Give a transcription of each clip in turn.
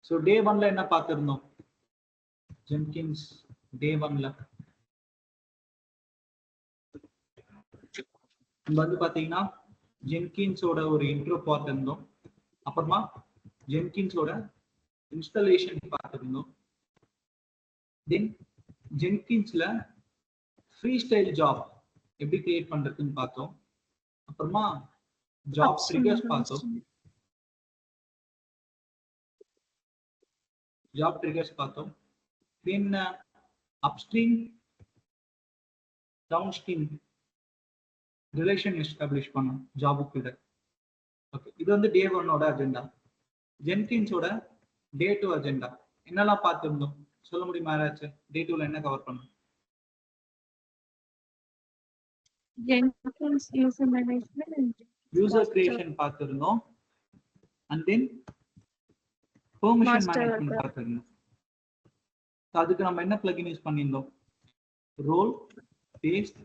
So day 1ல என்ன பார்த்துருந்தோம்? Jenkins டே 1ல நம்ம வந்து பாத்தீங்கன்னா ஜென்கின்ஸோட ஒரு இன்ட்ரோ பார்த்துருந்தோம். அப்புறமா ஜென்கின்ஸோட இன்ஸ்டாலேஷன் பார்த்துருந்தோம். தென் ஜென்கின்ஸ்ல ஃப்ரீ ஸ்டைல் ஜாப் எப்படி கிரியேட் பண்றதுன்னு பார்த்தோம். அப்புறமா ஜாப் ட்ரிகர்ஸ் பார்த்தோம். தென் அப்ஸ்ட்ரீம் டவுன்ஸ்ட்ரீம் ரிலேஷன் எஸ்டாப்ளிஷ் பண்ணோம் ஜாபுக்குள்ள. ஓகே, இது வந்து டே 1ஓட அஜெண்டா. ஜென்கின்ஸோட டே 2 அஜெண்டா என்னெல்லாம் பார்த்துருந்தோம் சொல்ல முடியுமா யாராச்சும்? டே 2ல என்ன கவர் பண்ணோம்? Jenkins user management and user creation பார்த்துருந்தோம். And then permission Master management worker. பார்த்துருந்தோம். அதுக்கு நம்ம என்ன பிளகின் யூஸ் பண்ணியிருந்தோம்? Role based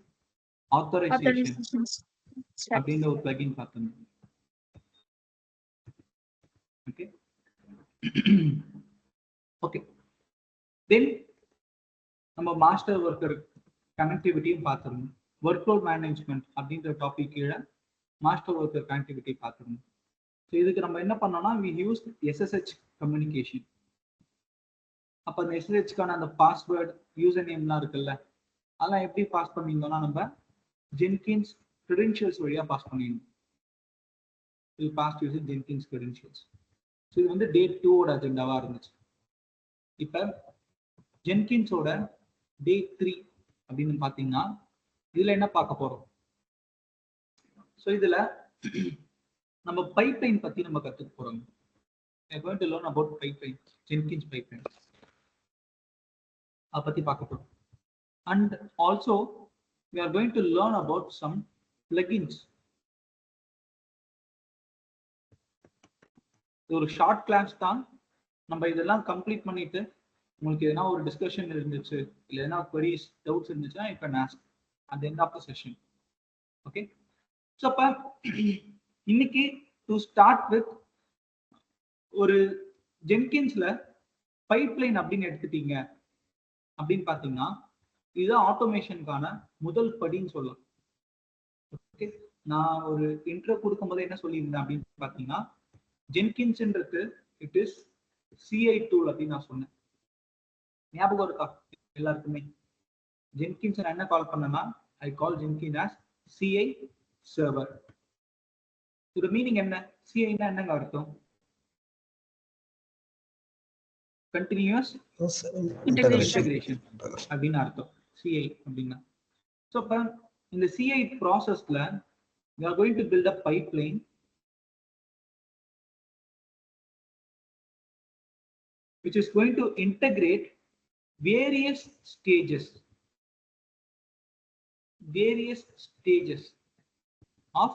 authorization authorizations. அப்படின்ற ஒரு பிளகின் பார்த்துருந்தோம். ஓகே ஓகே தென் நம்ம மாஸ்டர் ஒர்க்கர் கனெக்டிவிட்டியும் பார்த்துருந்தோம். ஒர்க்லோட் மேனேஜ்மெண்ட் அப்படின்ற டாபிக் கீழே மாஸ்டர் ஒர்க்கர் கனெக்டிவிட்டி பார்த்துருந்தோம். ஸோ இதுக்கு நம்ம என்ன பண்ணோம்னா we used SSH கம்யூனிகேஷன். அப்போ அந்த SSHக்கான அந்த பாஸ்வேர்ட் யூசர் நேம்லாம் இருக்குல்ல, அதெல்லாம் எப்படி பாஸ் பண்ணியிருந்தோம்னா நம்ம ஜென்கின்ஸ் கிரெடென்ஷியல்ஸ் வழியாக பாஸ் பண்ணிடணும். இது passed user Jenkins credentials. So இது வந்து டே 2ஓட அஜெண்டாவாக இருந்துச்சு. இப்போ ஜென்கின்ஸோட டே 3 அப்படின்னு பார்த்தீங்கன்னா இதில் என்ன பார்க்க போகிறோம்? ஸோ இதில் நம்ம பைப்லைன் பற்றி நம்ம கற்றுக்க போகிறோம். going to learn about pipeline, Jenkins pipeline. அதை பற்றி பார்க்க போகிறோம். And also we are going to learn about some plugins. ஒரு ஷார்ட் கிளாஸ் தான். நம்ம இதெல்லாம் கம்ப்ளீட் பண்ணிட்டு உங்களுக்கு எதனா ஒரு டிஸ்கஷன் இருந்துச்சு இல்லை எதனா queries டவுட்ஸ் இருந்துச்சுன்னா you can ask at the end of the session. Okay, so அப்ப இன்னைக்கு to start with ஒரு ஜென்கின்ஸ்ல பைப்லைன் அப்படின்னு எடுத்துட்டீங்க அப்படின்னு பார்த்தீங்கன்னா இதுதான் ஆட்டோமேஷனுக்கான முதல் படின்னு சொல்லலாம். ஓகே, நான் ஒரு இன்ட்ரோ கொடுக்கும்போது என்ன சொல்லியிருந்தேன் அப்படின்னு பார்த்தீங்கன்னா ஜென்கின்ஸ்ன்றது இட் இஸ் CI டூல் அப்படின்னு நான் சொன்னேன். ஞாபகம் இருக்கா எல்லாருக்குமே? ஜென்கின்ஸ் நான் என்ன கால் பண்ணேன்னா ஐ கால் ஜென்கின் as CI சர்வர். இது மீனிங் என்ன? CIனா என்னங்க அர்த்தம்? கண்டினியூஸ் இன்டகிரேஷன் அப்படின்னு அர்த்தம் CI அப்படின்னா. ஸோ அப்போ இந்த CI ப்ராசஸ்ல we are going to build a pipeline which is going to integrate various stages of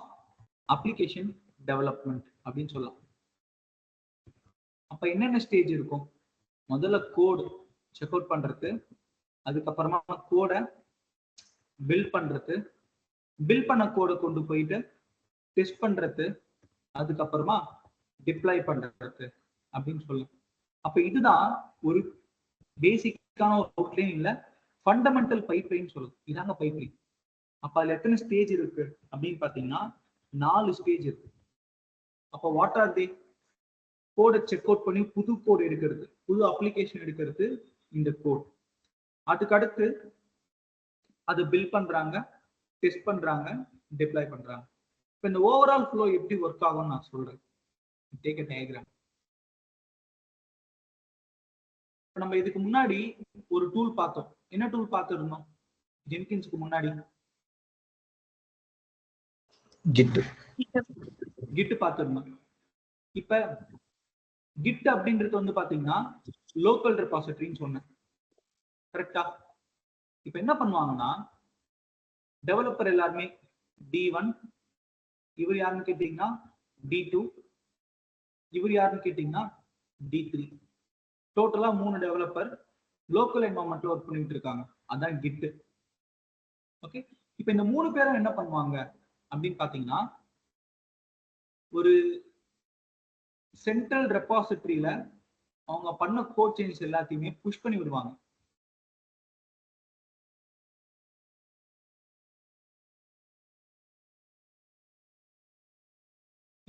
application development அப்படின்னு சொல்லலாம். அப்ப என்னென்ன ஸ்டேஜ் இருக்கும்? முதல்ல கோட் செக் அவுட் பண்றது, அதுக்கப்புறமா கோடை பில்ட் பண்றது, பில்ட் பண்ண கோடை கொண்டு போயிட்டு டெஸ்ட் பண்றது, அதுக்கப்புறமா டிப்ளாய் பண்றது அப்படின்னு சொல்லலாம். அப்ப இதுதான் ஒரு பேசிக்கான ஒரு அவுட்லைன் இல்ல ஃபண்டமெண்டல் பைப்லைன் சொல்லுது. இதாங்க பைப்லைன். அப்ப அதுல எத்தனை ஸ்டேஜ் இருக்கு அப்படின்னு பாத்தீங்கன்னா 4 ஸ்டேஜ் இருக்கு. அப்ப வாட் ஆர் தே? கோடை செக் அவுட் பண்ணி புது கோட் எடுக்கிறது, புது அப்ளிகேஷன் எடுக்கிறது இந்த கோட். அதுக்கு அடுத்து அது பில்ட் பண்றாங்க, டெஸ்ட் பண்றாங்க, டிப்ளாய் பண்றாங்க. இப்ப இந்த ஓவரால் ஃப்ளோ எப்படி ஒர்க் ஆகும்னு நான் சொல்றேன். Take a diagram. இப்ப நம்ம இதுக்கு முன்னாடி ஒரு டூல் பார்த்தோம். என்ன டூல் பார்த்துருந்தோம் ஜென்கின்ஸ்க்கு முன்னாடி? கிட் பார்த்துருந்தோம். இப்ப கிட் அப்படின்றது வந்து பாத்தீங்கன்னா லோக்கல் ரெபாசிட்டரின்னு சொன்னேன், கரெக்டா? இப்ப என்ன பண்ணுவாங்கன்னா டெவலப்பர் எல்லாருமே D1, இவர் யாருன்னு கேட்டீங்கன்னா D2, இவர் யாருன்னு கேட்டீங்கன்னா D3. டோட்டலா 3 டெவலப்பர் லோக்கல் என்வரன்மெண்ட்ல ஒர்க் பண்ணிட்டு இருக்காங்க. அதான் கிட். ஓகே, இப்ப இந்த 3 பேரும் என்ன பண்ணுவாங்க அப்படின்னு பாத்தீங்கன்னா ஒரு சென்ட்ரல் ரெபாசிட்டரியில அவங்க பண்ண கோட் சேஞ்சஸ் எல்லாத்தையுமே புஷ் பண்ணி விடுவாங்க.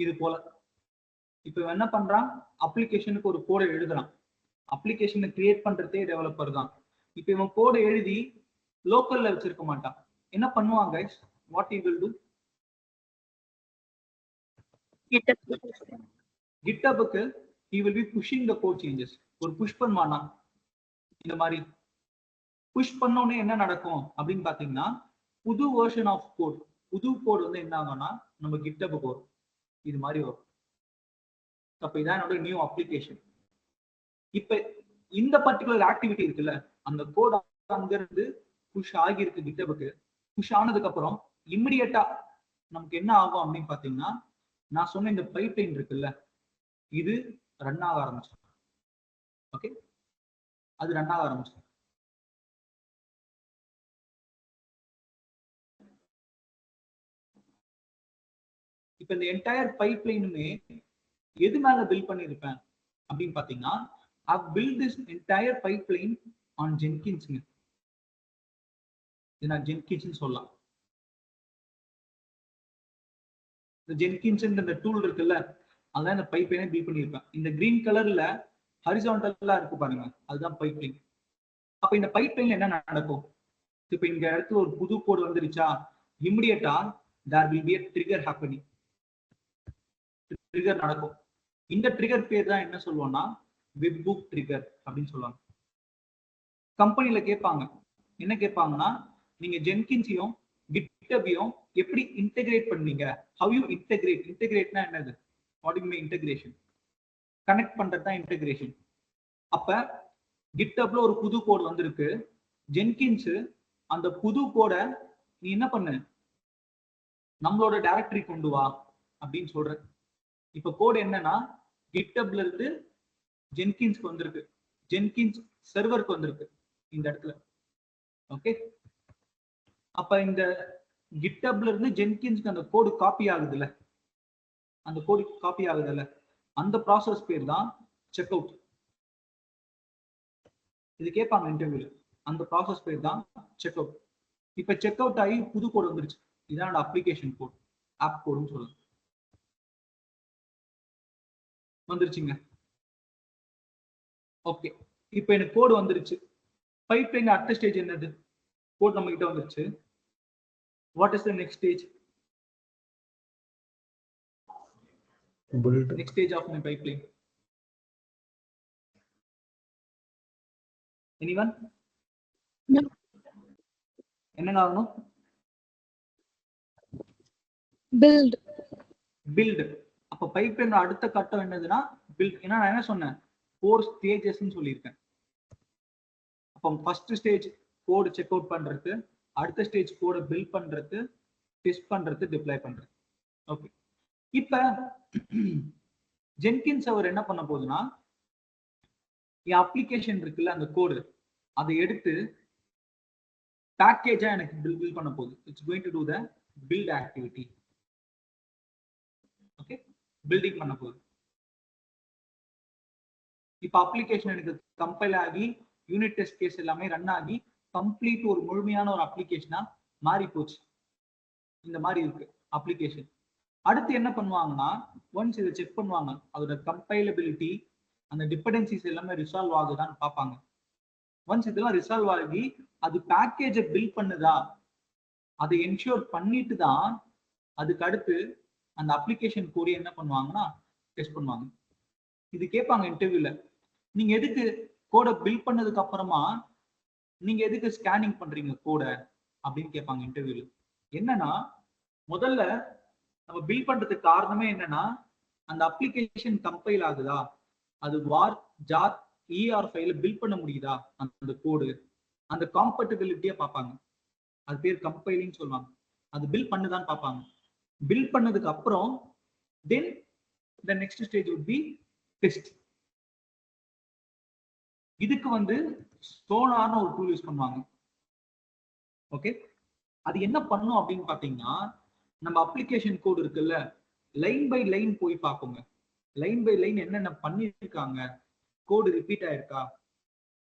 இது போல இப்ப என்ன பண்றான், அப்ளிகேஷனுக்கு ஒரு கோடை எழுதுறான். அப்ளிகேஷனை கிரியேட் பண்றதே டெவலப்பர் தான். இப்ப இவன் கோடை எழுதி லோக்கல்ல வச்சிருக்க மாட்டான். என்ன பண்ணுவாங்க guys, what he will do, GitHubக்கு he will be pushing the code changes. ஒரு புஷ் பண்ணுவானா, இந்த மாதிரி புஷ் பண்ணோடனே என்ன நடக்கும் அப்படின்னு பாத்தீங்கன்னா, புது வெர்ஷன் ஆஃப் கோட், புது கோட் வந்து என்ன ஆகும்னா நம்ம GitHubக்கு வரும், இது மாதிரி வரும். அப்ப இதான் என்னோட நியூ அப்ளிகேஷன். இப்ப இந்த பர்டிகுலர் ஆக்டிவிட்டி இருக்குல்ல, அந்த கோட் அங்கிருந்து புஷ் ஆகியிருக்கு GitHubக்கு. புஷ் ஆனதுக்கு அப்புறம் இமிடியேட்டா நமக்கு என்ன ஆகும் அப்படின்னு பாத்தீங்கன்னா, நான் சொன்ன இந்த பைப்லைன் இருக்குல்ல, இது ரன் ஆக ஆரம்பிச்சிடும். ஓகே, அது ரன் ஆக ஆரம்பிச்சிடும். இப்ப இந்த என்டையர் பைப்லைனுமே எது மேல பில்ட் பண்ணிருப்பேன் அப்படின்னு பாத்தீங்கன்னா, I've built this entire pipeline on Jenkins. இது நான் ஜென்கின்ஸ் சொல்லலாம். இந்த ஜென்கின்ஸ் இந்த டூல் இருக்குல்ல, அதான் இந்த பைப்லைனை பில்ட் பண்ணிருப்பேன். இந்த கிரீன் கலர்ல ஹரிசான்டலா இருக்கு பாருங்க, அதுதான் பைப்லைன். அப்ப இந்த பைப்லைன்ல என்ன நடக்கும், இப்ப இந்த இடத்துல ஒரு புது கோட் வந்துருச்சா, இமிடியேட்டா there will be a trigger happening. Trigger நடக்கும். இந்த ட்ரிகர் பேர் தான் என்ன சொல்லுவோம்னா வெப்புக் ட்ரிகர் அப்படின்னு சொல்லுவாங்க. கம்பெனில கேட்பாங்க, என்ன கேட்பாங்கன்னா, நீங்க ஜென்கின்ஸையும் கிட்டபையும் எப்படி இன்டெகிரேட் பண்ணீங்க, how you integrate. இன்டெகிரேட்னா என்னது, what you mean integration, connect பண்றது தான் இன்டெகிரேஷன். அப்ப கிட்டப்ல ஒரு புது கோட் வந்திருக்கு, ஜென்கின்ஸ் அந்த புது கோடை நீ என்ன பண்ணு, நம்மளோட டைரக்டரி கொண்டு வா அப்படின்னு சொல்ற. இப்ப கோட் என்னன்னா, கிட்டப்ல இருந்து ஜென்கின்ஸ்க்கு வந்திருக்கு, ஜென்கின்ஸ் சர்வருக்கு வந்திருக்கு இந்த இடத்துல. ஓகே, அப்ப இந்த கிட்டப்ல இருந்து ஜென்கின்ஸ்க்கு அந்த கோடு காப்பி ஆகுதுல்ல, அந்த கோடு காப்பி ஆகுதுல்ல, அந்த ப்ராசஸ் பேர் தான் செக் அவுட். இது கேட்பாங்க இன்டர்வியூல, அந்த ப்ராசஸ் பேர் தான் செக் அவுட். இப்ப செக் அவுட் ஆகி புது கோடு வந்துருச்சு, இதான் அப்ளிகேஷன் கோட், ஆப் கோடுன்னு சொல்லுது. வந்துருச்சுங்க. ஓகே, இப்போ எனக்கு கோடு வந்துருச்சு. பைப்லைன் அடுத்த ஸ்டேஜ் என்னது, கோட் நம்ம கிட்ட வந்துருச்சு. What is the next stage, next stage of my pipeline, anyone? என்னங்க ஆகணும், பில்ட். பில்ட். அப்ப பைப்லைன் அடுத்த கட்டம் என்னதுன்னா பில்ட். ஏன்னா நான் என்ன சொன்னேன், 4 ஸ்டேஜஸ் சொல்லியிருக்கேன். அப்போ first stage code check out பண்றது, அடுத்த ஸ்டேஜ் கோட பில்ட் பண்றது, டெஸ்ட் பண்றது, டிப்ளாய் பண்றது. ஓகே, இப்ப ஜென்கின்ஸ் அவர் என்ன பண்ண போகுதுன்னா, என் அப்ளிகேஷன் இருக்குல்ல அந்த கோடு, அதை எடுத்து பேக்கேஜா எனக்கு பில்ட் பண்ண போகுது. It's going to to the build activity. Okay, building பண்ண போகுது. இப்ப அப்ளிகேஷன் எனக்கு கம்பைல் ஆகி யூனிட் டெஸ்ட் கேஸ் எல்லாமே ரன் ஆகி கம்ப்ளீட் ஒரு முழுமையான ஒரு அப்ளிகேஷனா மாறி போச்சு. இந்த மாதிரி இருக்கு அப்ளிகேஷன். அடுத்து என்ன பண்ணுவாங்கன்னா, ஒன்ஸ் இதை செக் பண்ணுவாங்க, அதோட கம்பைலபிலிட்டி, அந்த டிபெண்டன்சிஸ் எல்லாமே ரிசால்வ் ஆகுதான்னு பார்ப்பாங்க. ஒன்ஸ் இதெல்லாம் ரிசால்வ் ஆகி அது பேக்கேஜை பில்ட் பண்ணுதா, அதை என்ஷூர் பண்ணிட்டு தான் அதுக்கு அடுத்து அந்த அப்ளிகேஷன் கோடை என்ன பண்ணுவாங்கன்னா டெஸ்ட் பண்ணுவாங்க. இது கேட்பாங்க இன்டர்வியூல, நீங்க எதுக்கு கோடை பில்ட் பண்ணதுக்கு அப்புறமா நீங்க எதுக்கு ஸ்கேனிங் பண்றீங்க கோடை அப்படின்னு கேட்பாங்க இன்டர்வியூல. என்னன்னா, முதல்ல நம்ம பில்ட் பண்றதுக்கு காரணமே என்னன்னா, அந்த அப்ளிகேஷன் கம்பைல் ஆகுதா, அது வார் ஜார் ER ஃபைல பில்ட் பண்ண முடியுதா, அந்த கோடு, அந்த காம்பேட்டபிலிட்டியா பார்ப்பாங்க. அது பேர் கம்பைலிங் சொல்லுவாங்க. அது பில்ட் பண்ணுதான்னு பார்ப்பாங்க. பில்ட் பண்ணதுக்கு அப்புறம் தென் the next stage would be test. இதுக்கு வந்து சோனார்னு ஒரு டூல் யூஸ் பண்ணுவாங்க. ஓகே, அது என்ன பண்ணும் அப்படின்னு பாத்தீங்கன்னா, நம்ம அப்ளிகேஷன் கோட் இருக்குல்ல, லைன் பை லைன் போய் பார்ப்போங்க. லைன் பை லைன் என்னென்ன பண்ணியிருக்காங்க, கோடு ரிப்பீட் ஆயிருக்கா,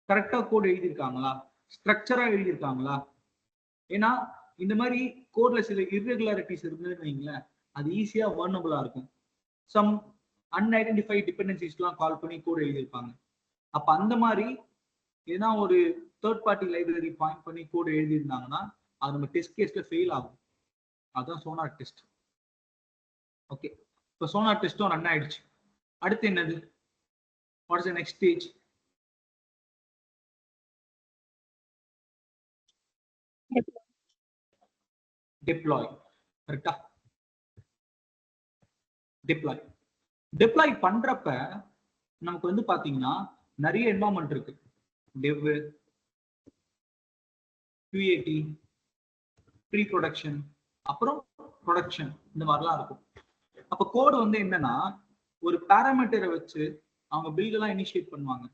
கரெக்டா கோடு எழுதியிருக்காங்களா, ஸ்ட்ரக்சரா எழுதியிருக்காங்களா. ஏன்னா இந்த மாதிரி கோட்ல சில இர்ரெகுலாரிட்டிஸ் இருந்ததுன்னு வைங்களேன், அது ஈஸியா வர்னபிளா இருக்கும். சம் அன்ஐடென்டிஃபைட் டிபெண்டன்சிஸ்லாம் கால் பண்ணி கோட் எழுதியிருப்பாங்க. அப்ப அந்த மாதிரி ஏன்னா ஒரு தேர்ட் பார்ட்டி லைப்ரரி பாயிண்ட் பண்ணி கோட் எழுதியிருந்தாங்கன்னா அது நம்ம டெஸ்ட் கேஸ்ல ஃபெயில் ஆகும். அதுதான் சோனார் டெஸ்ட். ஓகே, இப்போ சோனார் டெஸ்ட்டும் ரன் ஆயிடுச்சு. அடுத்து என்னது, what is the next stage? Deploy. கரெக்டா? டிப்ளாய் டிப்ளாய் பண்றப்ப நமக்கு வந்து பாத்தீங்கன்னா நிறைய என்வாயர்மெண்ட் இருக்கு. டெவ், QAT, ப்ரீ ப்ரொடக்ஷன், அப்புறம் ப்ரொடக்ஷன், இந்த மாதிரிலாம் இருக்கும். அப்ப கோடு வந்து என்னன்னா ஒரு பேராமீட்டரை வச்சு அவங்க பில்ட் எல்லாம் இனிஷியேட் பண்ணுவாங்க.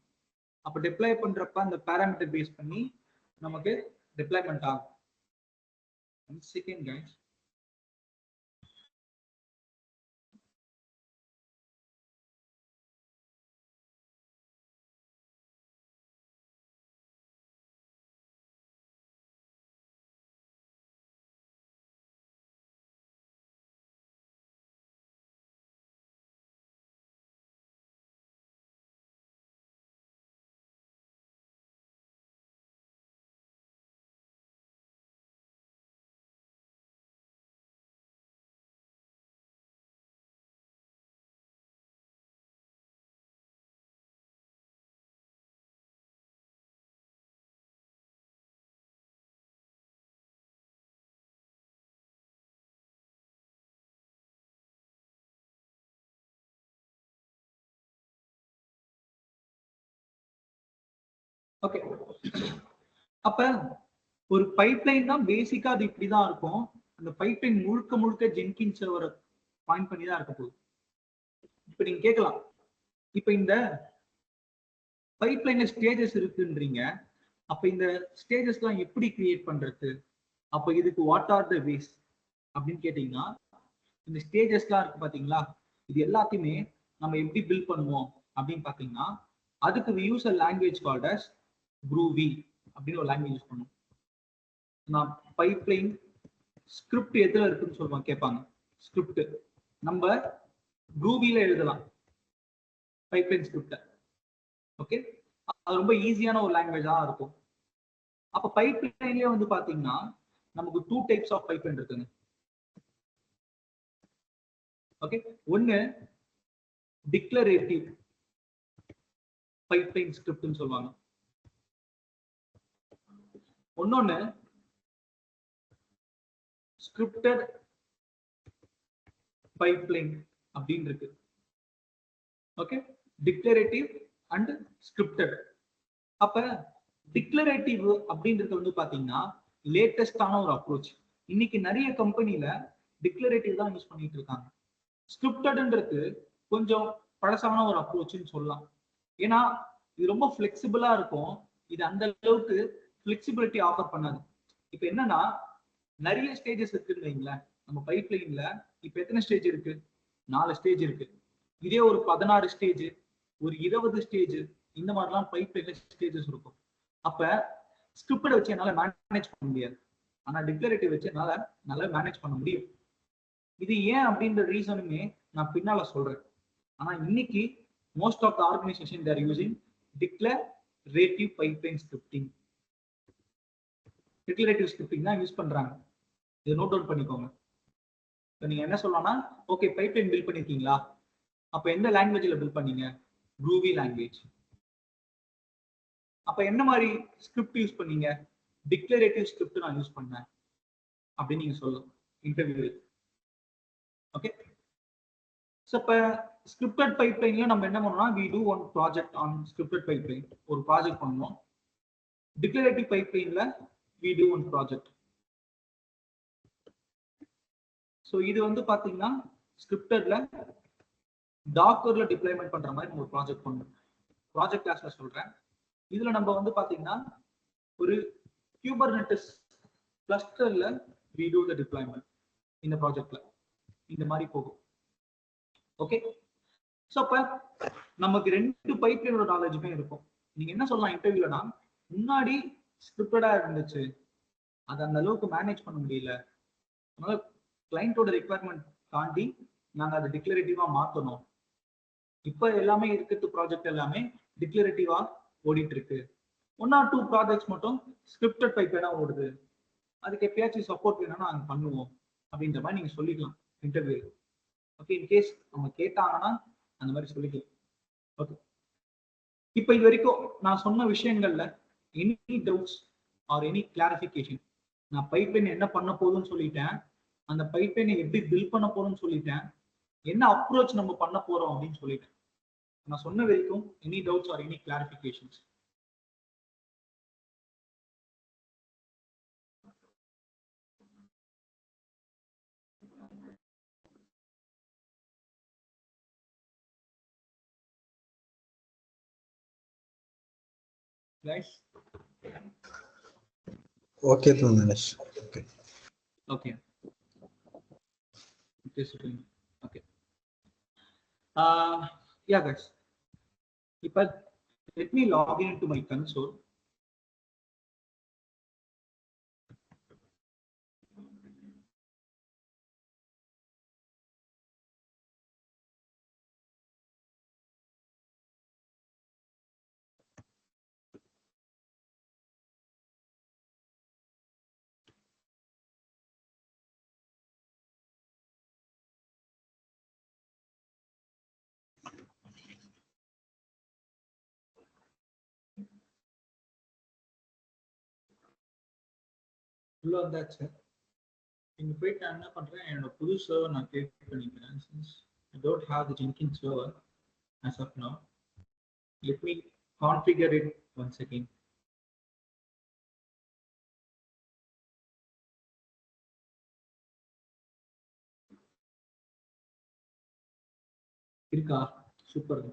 அப்ப டிப்ளாய் பண்றப்ப அந்த பேராமீட்டர் பேஸ் பண்ணி நமக்கு டிப்ளாய்மெண்ட் ஆகும். One second guys. ஓகே, அப்ப ஒரு பைப்லைன் தான் பேசிக்கா அது இப்படிதான் இருக்கும். அந்த பைப்லைன் முழுக்க முழுக்க ஜென்கின் சர்வரை பாயிண்ட் பண்ணி தான் இருக்க போகுது. இப்ப நீங்க கேட்கலாம், இப்ப இந்த பைப்லைன்ல ஸ்டேஜஸ் இருக்குன்றீங்க, அப்ப இந்த ஸ்டேஜஸ் எல்லாம் எப்படி கிரியேட் பண்றது, அப்ப இதுக்கு வாட் ஆர் த வேஸ் அப்படின்னு கேட்டீங்கன்னா, இந்த ஸ்டேஜஸ்லாம் இருக்கு பாத்தீங்களா, இது எல்லாத்தையுமே நம்ம எப்படி பில்ட் பண்ணுவோம் அப்படின்னு பாத்தீங்கன்னா, அதுக்கு we use a language called as Groovy அப்படின்னு ஒரு லாங்குவேஜ் யூஸ் பண்ணுவோம். நான் பைப்லைன் ஸ்கிரிப்ட் எதுல இருக்குன்னு சொல்லுவாங்க, கேட்பாங்க. ஸ்கிரிப்ட் நம்ம Groovy-ல எழுதலாம் பைப்லைன் ஸ்கிரிப்ட். ஓகே, அது ரொம்ப ஈஸியான ஒரு லாங்குவேஜா இருக்கும். அப்ப பைப்லைன்லயே வந்து பாத்தீங்கன்னா நமக்கு 2 டைப்ஸ் ஆஃப் பைப்லைன் இருக்குங்க. ஓகே, ஒன்னு டிக்ளரேட்டிவ் பைப்லைன் ஸ்கிரிப்ட்னு சொல்லுவாங்க. ஒன்னொன்னு ஸ்கிரிப்டட் பைப்லைன் அப்படின்னு இருக்கு. Okay, declarative and scripted. அப்ப டிக்ளரேட்டிவ் அப்படின்றது வந்து பாத்தீங்கன்னா லேட்டஸ்டான ஒரு அப்ரோச். இன்னைக்கு நிறைய கம்பெனில டிக்ளரேட்டிவ் தான் யூஸ் பண்ணிட்டு இருக்காங்க. ஸ்கிரிப்டட்ன்றது கொஞ்சம் பழசான ஒரு அப்ரோச்னு சொல்லலாம். ஏன்னா இது ரொம்ப ஃபிளெக்சிபிளா இருக்கும். இது அந்த அளவுக்கு ஃபிளெக்சிபிலிட்டி ஆஃபர் பண்ணாது. இப்ப என்னன்னா நிறைய ஸ்டேஜஸ் இருக்குன்னு வைங்களேன். நம்ம பைப்லைன்ல இப்ப எத்தனை ஸ்டேஜ் இருக்கு? 4 ஸ்டேஜ் இருக்கு. இதே ஒரு 16 ஸ்டேஜ், ஒரு 20 ஸ்டேஜ், இந்த மாதிரிலாம் பைப்லைன்ல ஸ்டேஜஸ் இருக்கும். அப்ப ஸ்கிரிப்டை வச்சு என்னால மேனேஜ் பண்ண முடியாது. ஆனா டிக்ளரேட்டிவ் வச்சு என்னால நல்லா மேனேஜ் பண்ண முடியும். இது ஏன் அப்படின்ற ரீசனுமே நான் பின்னால சொல்றேன். ஆனா இன்னைக்கு most of the organization they are using declarative pipeline scripting. Declarative scripting தான் யூஸ் பண்றாங்க. இதை நோட் டவுன் பண்ணிக்கோங்க. நீங்க என்ன சொல்லலாம்னா, ஓகே பைப்லைன் பில்ட் பண்ணிருக்கீங்களா, அப்ப எந்த லாங்குவேஜ்ல பில்ட் பண்ணீங்க? Groovy language. அப்ப என்ன மாதிரி ஸ்கிரிப்ட் யூஸ் பண்ணீங்க? டிக்ளரேட்டிவ் ஸ்கிரிப்ட் நான் யூஸ் பண்ணேன் அப்படின்னு நீங்க சொல்லலாம் இன்டர்வியூ. ஓகே, சோ இப்ப ஸ்கிரிப்டட் பைப்லைன்ல நம்ம என்ன பண்ணோம்னா we do one project on scripted pipeline. ஒரு ப்ராஜெக்ட் பண்ணுவோம். டிக்ளரேட்டிவ் பைப்லைன்ல we do one project. So இது வந்து பாத்தீங்கன்னா ஸ்கிரிப்டட்ல டாக்கர்ல டிப்ளாய்மென்ட் பண்ற மாதிரி ஒரு ப்ராஜெக்ட் பண்ணுவோம். ப்ராஜெக்ட் கிளாஸ்ல சொல்றேன். இதுல நம்ம வந்து பாத்தீங்கன்னா ஒரு குபர்நெட்டிஸ் கிளஸ்டர்ல we do the deployment இந்த ப்ராஜெக்ட்ல. இந்த மாதிரி போகும். ஓகே, ஸோ அப்ப நமக்கு ரெண்டு பைப்லைனோட நாலேஜுமே இருக்கும். நீங்க என்ன சொல்லலாம் இன்டர்வியூலனா, முன்னாடி ஸ்கிரிப்டடா இருந்துச்சு, அதை அந்த அளவுக்கு மேனேஜ் பண்ண முடியல, அதனால கிளைண்டோட ரெக்யர்மெண்ட் தாண்டி நாங்க அதை டிக்ளரேட்டிவா மாத்தணும். இப்ப எல்லாமே இருக்கிறது ப்ராஜெக்ட் எல்லாமே டிக்ளரேட்டிவா ஓடிட்டு இருக்கு. 1 or 2 ப்ராஜெக்ட்ஸ் மட்டும் ஸ்கிரிப்டட் பைப்லைனா ஓடுது, அதுக்கு எப்பயாச்சும் சப்போர்ட் வேணும்னா நாங்க பண்ணுவோம் அப்படின்ற மாதிரி நீங்க சொல்லிக்கலாம் இன்டர்வியூ. ஓகே, இன்கேஸ் அவங்க கேட்டாங்கன்னா அந்த மாதிரி சொல்லிக்கலாம். ஓகே, இப்போ இது வரைக்கும் நான் சொன்ன விஷயங்கள்ல any doubts or any clarification? நான் பைப்லைன் என்ன பண்ண போதுன்னு சொல்லிட்டேன், அந்த பைப்லைனை எப்படி பில்ட் பண்ண போறோம்னு சொல்லிட்டேன், என்ன அப்ரோச் நம்ம பண்ண போறோம் அப்படின்னு சொல்லிட்டேன். நான் சொன்ன வரைக்கும் any doubts or any clarifications? Guys? Okay, Manish. Okay. Okay. Okay. Yeah, guys. Let me log into my console. உள்ள வந்தாச்சு. இங்க போயிட்டு நான் என்ன பண்றேன், என்னோட புது சர்வர் நான் கிரியேட் பண்ணிக்கிறேன். Since I don't have the Jenkins server as of now, let me configure it once again. இருக்கா? சூப்பர்.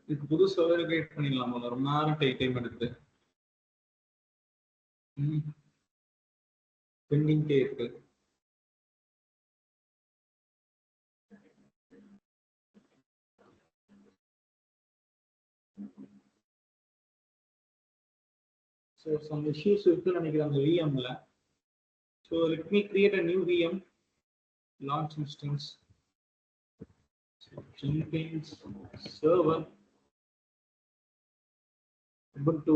இதுக்கு புது சர்வர் கிரியேட் பண்ணிடலாம். ரொம்ப நேரம் டைம் எடுக்குது. பெண்டிங் இருக்கு. So some issues இருக்குன்னு நினைக்கிறேன் அந்த VMல. So let me create a new VM launch instance. So Jenkins server Ubuntu.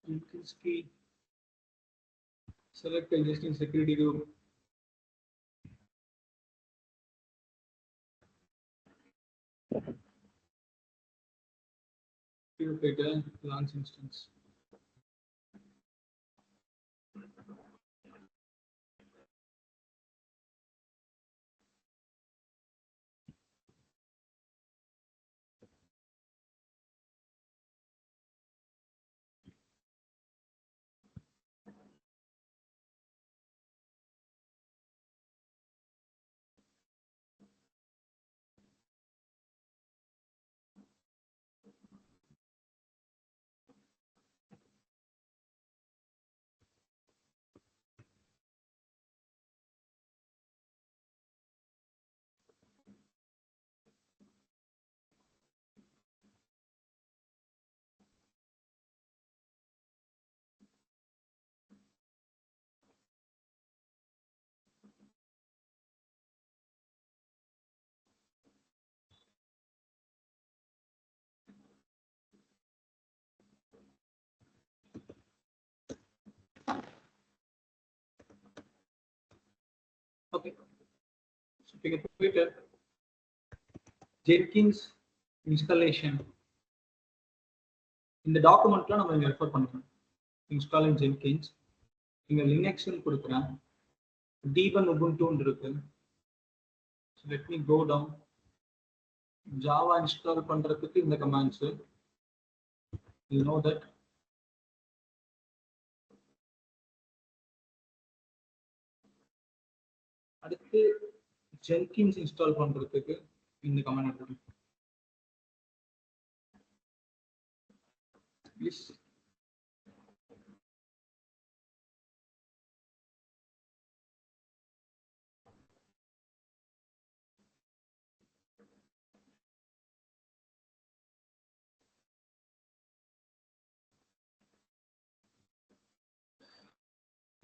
Jenkins key. Select existing security group. Create a launch instance. Okay. So we can put it Jenkins installation. இந்த டாக்குமெண்ட்லாம் நம்ம இங்க refer பண்ணணும். Installing Jenkins. இங்க Linux ன்னு கொடுக்கிறேன். Debian Ubuntu இருக்கு. So let me go down. Java install பண்றதுக்கு இந்த கமாண்ட்ஸ். You know that. அடுத்து Jenkins install பண்றதுக்கு இந்த கமாண்ட் இருக்கு. Please.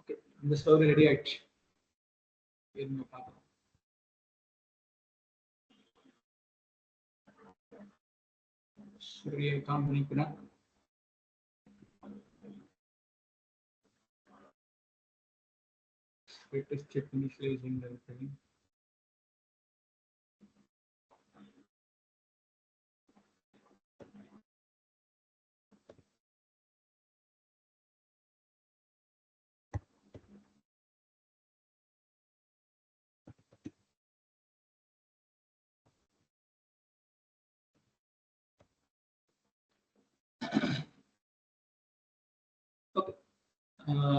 Okay, இந்த சர்வர் ரெடி ஆயிடுச்சு. இருங்க பார்க்கலாம். சரி, காம் பண்ணிக்கிறேன். Status check initializing the thing. Okay.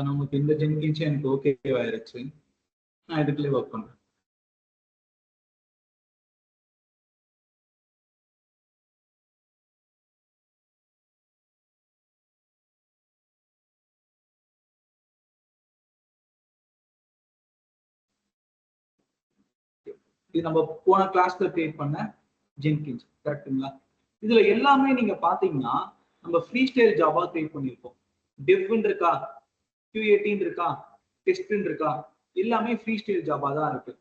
நமக்கு இந்த Jenkins எனக்கு ஓகே ஆயிருச்சு. நான் இதுக்குள்ளே ஒர்க் பண்றேன். இது நம்ம போன கிளாஸ்ல கிரியேட் பண்ண Jenkins, கரெக்ட்டுங்களா? இதுல எல்லாமே நீங்க பாத்தீங்கன்னா நம்ம ஃப்ரீ ஸ்டைல் ஜாவா கிரியேட் பண்ணிருக்கோம். டெவ்ன்னு இருக்கா, Q18 இருக்கா, டெஸ்ட்ன்னு இருக்கா, எல்லாமே ஃப்ரீ ஸ்டைல் ஜாவா தான் இருக்கு.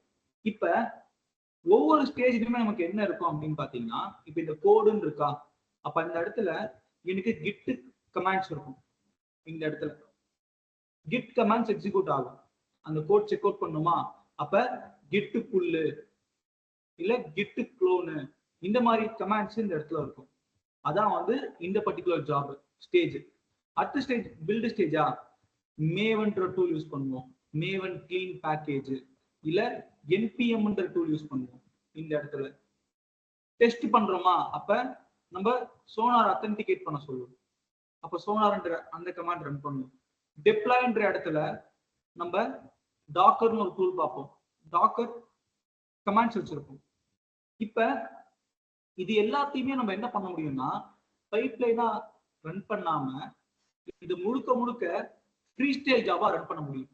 இப்ப ஒவ்வொரு ஸ்டேஜ்லயுமே நமக்கு என்ன இருக்கும் அப்படின்னு பாத்தீங்கன்னா, இப்ப இந்த கோடுன்னு இருக்கா, அப்ப இந்த இடத்துல எனக்கு கிட் கமாண்ட்ஸ் இருக்கும். இந்த இடத்துல கிட் கமாண்ட்ஸ் எக்ஸிக்யூட் ஆகும். அந்த கோட் செக் அவுட் பண்ணுமா, அப்ப கிட் புல்லு இல்ல கிட் க்ளோனு இந்த மாதிரி கமாண்ட்ஸ் இந்த இடத்துல இருக்கும். அதான் வந்து இந்த பர்டிகுலர் ஜாப் ஸ்டேஜ். அடுத்த ஸ்டேஜ் பில்ட் ஸ்டேஜா, மேவன்ற டூல் யூஸ் பண்ணுவோம். மேவன் கிளீன் பேக்கேஜ் இல்ல என்பிஎம்ன்ற டூல் யூஸ் பண்ணுவோம். இந்த இடத்துல டெஸ்ட் பண்றோமா, அப்ப நம்ம சோனார் அத்தன்டிகேட் பண்ண சொல்லுவோம். அப்ப சோனார்ன்ற அந்த கமாண்ட் ரன் பண்ணுவோம். டெப்ளாய்ன்ற இடத்துல நம்ம டாக்கர்னு ஒரு டூல் பார்ப்போம். டாக்கர் கமாண்ட்ஸ் வச்சிருப்போம். இப்ப இது எல்லாத்தையுமே நம்ம என்ன பண்ண முடியும்னா பைப்லைனா ரன் பண்ணாம இது முழுக்க முழுக்க ஃப்ரீ ஸ்டைல் ஜாவா ரன் பண்ண முடியும்.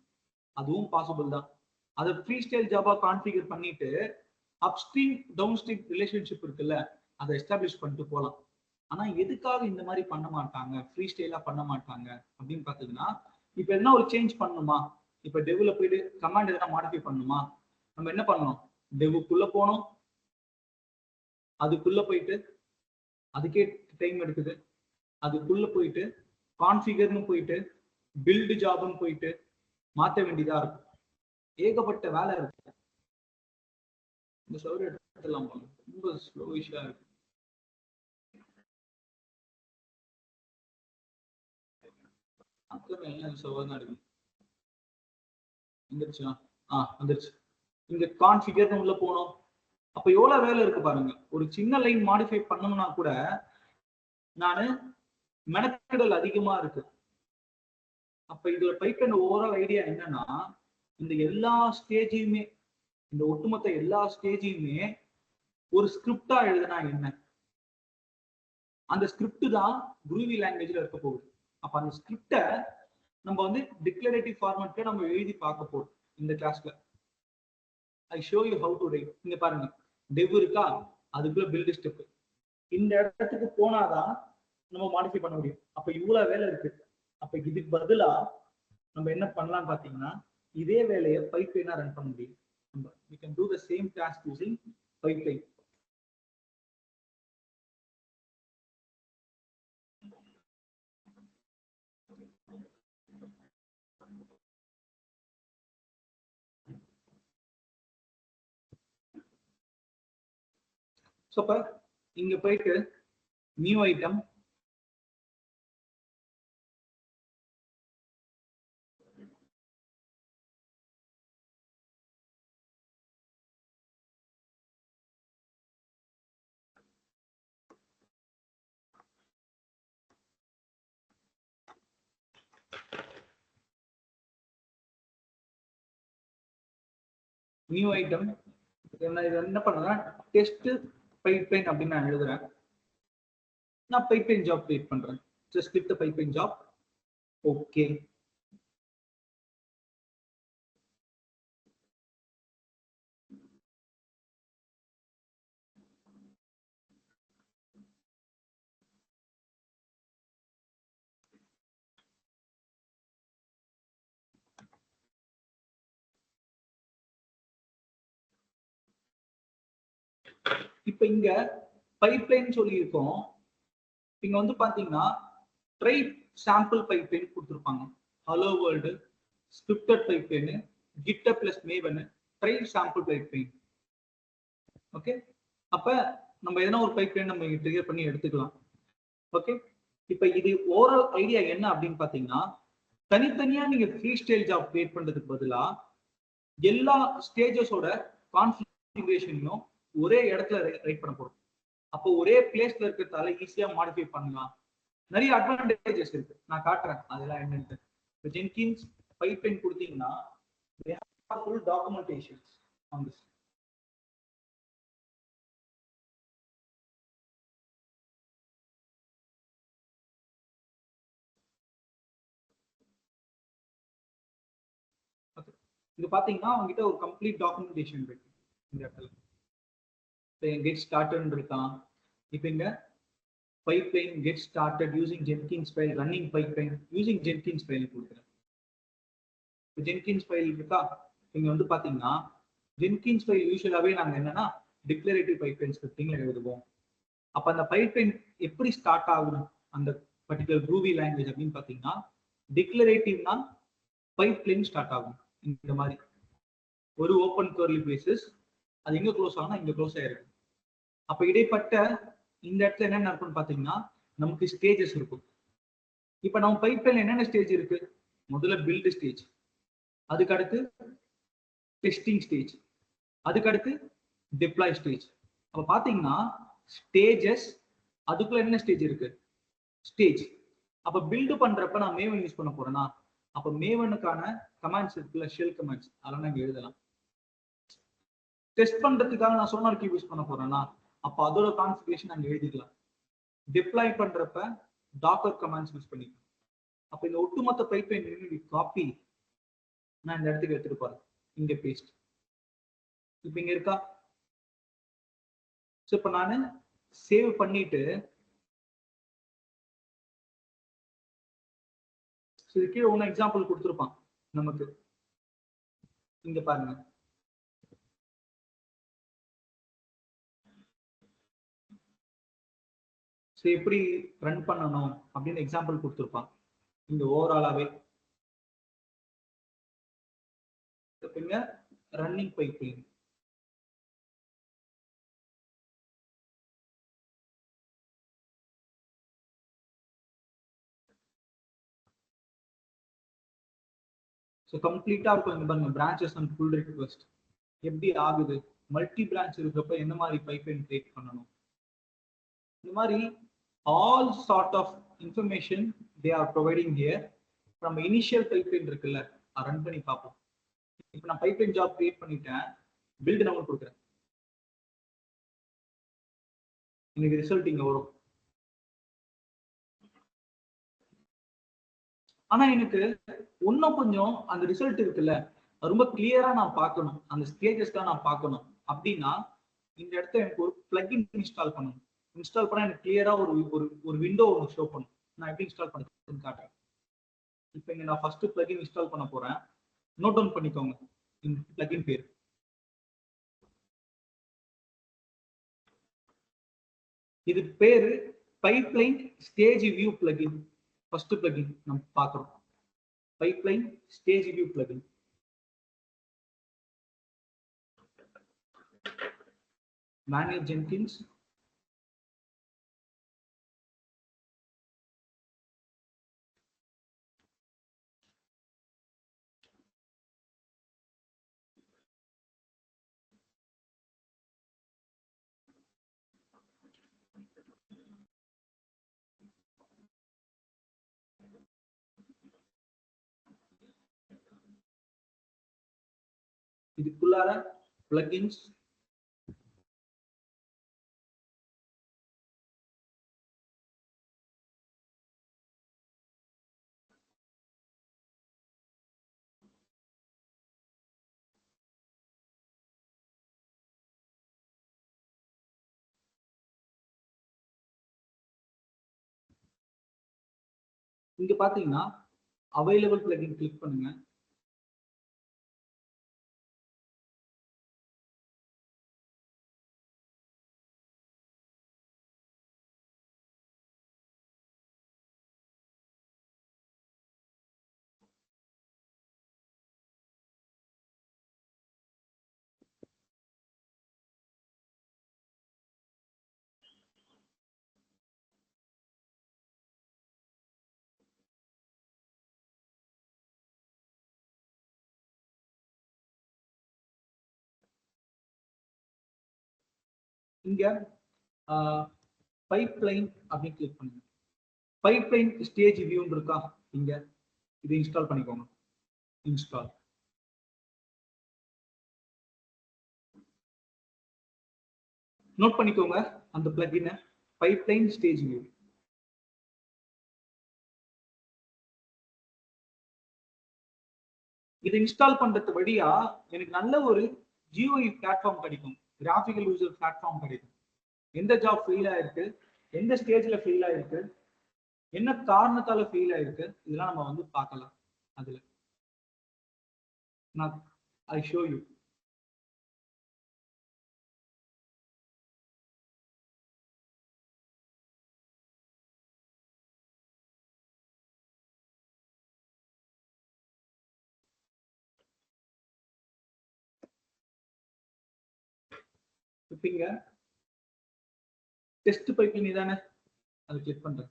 அதுவும் பாசிபிள் தான். அதை ஃப்ரீ ஸ்டைல் ஜாவா கான்ஃபிகர் பண்ணிட்டு அப்ஸ்ட்ரீம் டவுன்ஸ்ட்ரீம் ரிலேஷன்ஷிப் இருக்குல்ல, அதை எஸ்டாப்ளிஷ் பண்ணிட்டு போகலாம். ஆனா எதுக்காக இந்த மாதிரி பண்ண மாட்டாங்க, ஃப்ரீ ஸ்டைலா பண்ண மாட்டாங்க அப்படின்னு பாத்தீங்கன்னா, இப்ப என்ன ஒரு சேஞ்ச் பண்ணணுமா, இப்ப டெவ்ல போயிட்டு கமாண்ட் எதனா மாடிஃபை பண்ணணுமா, நம்ம என்ன பண்ணணும், டெவுக்குள்ள போனோம், அதுக்குள்ள போயிட்டு அதுக்கே டைம் எடுக்குது, அதுக்குள்ள போயிட்டு கான்ஃபிகர்னு போயிட்டு பில்டு ஜாப்னு போயிட்டு மாற்ற வேண்டியதா இருக்கும். ஏகப்பட்ட வேலை இருக்கு. இந்த சர்வர் எடுத்துலாம் ரொம்ப ஸ்லோவிஷா இருக்கு. வந்துருச்சு. இங்க கான்ஃபிகர் உள்ள போனோம். அப்ப எவ்வளவு வேலை இருக்கு பாருங்க. ஒரு சின்ன லைன் மாடிஃபை பண்ணணும்னா கூட நானு மெனக்கெடல் அதிகமா இருக்கு. அப்ப இதுல பைத்தன் ஓவரால் ஐடியா என்னன்னா, இந்த எல்லா ஸ்டேஜையுமே, இந்த ஒட்டுமொத்த எல்லா ஸ்டேஜையுமே ஒரு ஸ்கிரிப்டா எழுதுனா என்ன, அந்த ஸ்கிரிப்ட் தான் குரூவி லாங்குவேஜ்ல இருக்க போகுது. அப்ப அந்த ஸ்கிரிப்ட நம்ம வந்து டிக்ளரேட்டிவ் ஃபார்மேட்ல நம்ம எழுதி பார்க்க போறோம் இந்த கிளாஸ்ல. I show you how to right. இங்க பாருங்க, டெவ் இருக்கா, அதுக்குள்ள பில்ட் ஸ்டெப். இந்த இடத்துக்கு போனாதான் நம்ம மாடிஃபை பண்ண முடியும். அப்ப இவ்வளவு வேலை இருக்கு. அப்ப இதுக்கு பதிலா நம்ம என்ன பண்ணலாம் பாத்தீங்கன்னா, இதே வேலையை பைப்லைனா ரன் பண்ண முடியும். we can do the same task using pipeline. So இங்க போயிட்டு நியூ ஐட்டம், நியூ ஐட்டம் என்ன பண்றேன், டெஸ்ட் பைப்லைன் அப்படின்னு நான் எழுதுறேன். நான் பைப்லைன் ஜாப் கிரியேட் பண்றேன். Just click the pipeline job. Okay, இப்ப இங்க பைப்லைன் சொல்லி இருக்கோம். இங்க வந்து பாத்தீங்கன்னா ட்ரை சாம்பிள் பைப்லைன் கொடுத்துருப்பாங்க. Hello world, scripted pipeline, GitHub plus Maven, try sample pipeline. Okay, அப்ப நம்ம எதனா ஒரு பைப்லைன் நம்ம ட்ரிகர் பண்ணி எடுத்துக்கலாம். ஓகே, இப்ப இது ஓவரால் ஐடியா என்ன அப்படின்னு பாத்தீங்கன்னா, தனித்தனியா நீங்க ஃப்ரீ ஸ்டைல் ஜாப் கிரியேட் பண்றதுக்கு பதிலா எல்லா ஸ்டேஜஸோட கான்ஃபிகரேஷனையும் ஒரே இடத்துல ரைட் பண்ண போறோம். அப்போ ஒரே பிளேஸ்ல இருக்கிறதால ஈஸியா மாடிஃபை பண்ணலாம். நிறைய அட்வான்டேஜஸ் இருக்கு, நான் காட்டுறேன் அதெல்லாம் என்னன்னு. இப்போ ஜென்கின்ஸ் பைப்லைன் கொடுத்தீங்கன்னா full documentations on this. இது பாத்தீங்கன்னா உங்ககிட்ட ஒரு கம்ப்ளீட் டாக்குமெண்டேஷன் இருக்கு இந்த இடத்துல. கெட் ஸ்டார்டட் இருக்கான். இப்போ இங்க pipeline get started using Jenkins file, running pipeline using Jenkins file கொடுக்குறேன். ஜென்கின்ஸ் ஃபைல் இருக்கா, இங்க வந்து பாத்தீங்கன்னா ஜென்கின்ஸ் ஃபைல் யூசுவலாவே நாங்க என்னன்னா டிக்ளரேட்டிவ் பைப்லைன் ஸ்கிரிப்டிங்ல எழுதுவோம். அப்ப அந்த பைப்லைன் எப்படி ஸ்டார்ட் ஆகும் அந்த பர்டிகுலர் குரூவி லாங்குவேஜ் அப்படின்னு பாத்தீங்கன்னா, டிக்ளரேட்டிவ்னா பைப்லைன் ஸ்டார்ட் ஆகும் இந்த மாதிரி ஒரு ஓப்பன் கர்லி பிரேசஸ். அது எங்க க்ளோஸ் ஆகும்னா இங்க க்ளோஸ் ஆயிருக்கு. அப்ப இடைப்பட்ட இந்த இடத்துல என்ன நடக்கும்னு பாத்தீங்கன்னா, நமக்கு ஸ்டேஜஸ் இருக்கும். இப்ப நம்ம பைப்லைன் என்னென்ன ஸ்டேஜ் இருக்கு, முதல்ல பில்ட் ஸ்டேஜ், அதுக்கு அடுத்து டெஸ்டிங் ஸ்டேஜ், அதுக்கு அடுத்து டிப்ளாய் ஸ்டேஜ். அப்ப பாத்தீங்கன்னா ஸ்டேஜஸ், அதுக்குள்ள என்ன ஸ்டேஜ் இருக்கு, ஸ்டேஜ். அப்ப பில்டு பண்றப்ப நான் மேவன் யூஸ் பண்ண போறேன்னா, அப்ப மேவனுக்கான கமாண்ட்ஸ் இருக்குல்ல, ஷெல் கமாண்ட்ஸ், அதெல்லாம் நாங்க எழுதலாம். டெஸ்ட் பண்றதுக்காக நான் சோனார் கியூப் யூஸ் பண்ண போறேன்னா, அப்ப அதோட கான்ஃபிகரேஷன் நாங்க எழுதிக்கலாம். டிப்ளாய் பண்றப்ப டாக்கர் கமாண்ட்ஸ் யூஸ் பண்ணிக்கலாம். அப்ப இந்த ஒட்டுமொத்த பைப்லைன் காப்பி நான் இந்த இடத்துக்கு எடுத்துட்டு போறேன், இங்க பேஸ்ட். இப்ப இங்க இருக்கா? சோ இப்ப நானு சேவ் பண்ணிட்டு கீழே ஒன்னு எக்ஸாம்பிள் கொடுத்துருப்பான் நமக்கு. இங்க பாருங்க, எப்படி ரன் பண்ணணும் அப்படின்னு எக்ஸாம்பிள் கொடுத்துருப்பான் இந்த ஓவராலாவே. இங்க ரன்னிங் பைப்லைன், ஸோ கம்ப்ளீட்டா இருக்கும். இங்க பாருங்க, பிரான்ச்சஸ் அண்ட் புல் ரிக்வெஸ்ட் எப்படி ஆகுது, மல்டி பிரான்ச் இருக்கிறப்ப என்ன மாதிரி பைப்லைன் கிரியேட் பண்ணணும், இந்த மாதிரி all sort of information they are providing here. நம்ம இனிஷியல் பைப்லைன் இருக்குல்ல, ரன் பண்ணி பார்ப்போம். இப்போ நான் பைப்லைன் ஜாப் கிரியேட் பண்ணிட்டேன், பில்ட் நம்பர் கொடுக்குறேன், எனக்கு ரிசல்ட் இங்க வரும். ஆனா எனக்கு இன்னும் கொஞ்சம் அந்த ரிசல்ட் இருக்குல்ல, ரொம்ப கிளியரா நான் பார்க்கணும், அந்த ஸ்டேஜஸ் தான் நான் பார்க்கணும் அப்படின்னா இந்த இடத்துல எனக்கு ஒரு பிளக்இன் இன்ஸ்டால் பண்ணணும். இன்ஸ்டால் பண்ணா எனக்கு கிளியரா ஒரு ஒரு விண்டோ ஒன்று ஷோ பண்ணும். நான் எப்படி இன்ஸ்டால் பண்ணுறேன்னு காட்டுறேன். இப்போ இங்க நான் ஃபர்ஸ்ட் பிளக்இன் இன்ஸ்டால் பண்ண போறேன். நோட் டவுன் பண்ணிக்கோங்க இந்த பிளக்இன் பேர். இது பேரு pipeline stage view plugin. First plugin நம்ம பார்க்குறோம், pipeline stage view plugin. Manage Jenkins, இதுக்குள்ளார பிளக்இன்ஸ், இங்க பாத்தீங்கன்னா அவைலபிள் பிளக்இன் கிளிக் பண்ணுங்க. இங்க பைப்லைன் அப்படின்னு கிளிக் பண்ணுங்க. பைப்லைன் ஸ்டேஜ் வியூன்னு இருக்கா, இங்க இது இன்ஸ்டால் பண்ணிக்கோங்க. இன்ஸ்டால். நோட் பண்ணிக்கோங்க அந்த பிளக்இன் பைப்லைன் ஸ்டேஜ் வியூ. இதை இன்ஸ்டால் பண்றது வழியா எனக்கு நல்ல ஒரு GUI பிளாட்ஃபார்ம் கிடைக்கும், கிராஃபிக்கல் யூசர் பிளாட்ஃபார்ம் கிடைக்கும். எந்த ஜாப் ஃபெயில் ஆயிருக்கு, எந்த ஸ்டேஜ்ல ஃபெயில் ஆயிருக்கு, என்ன காரணத்தால ஃபெயில் ஆயிருக்கு, இதெல்லாம் நம்ம வந்து பார்க்கலாம். அதுல நான் ஐ ஷோ யூ. இப்ப இங்க டெஸ்ட் பைப்லைன் தானே, அதை கிளிக் பண்றேன்.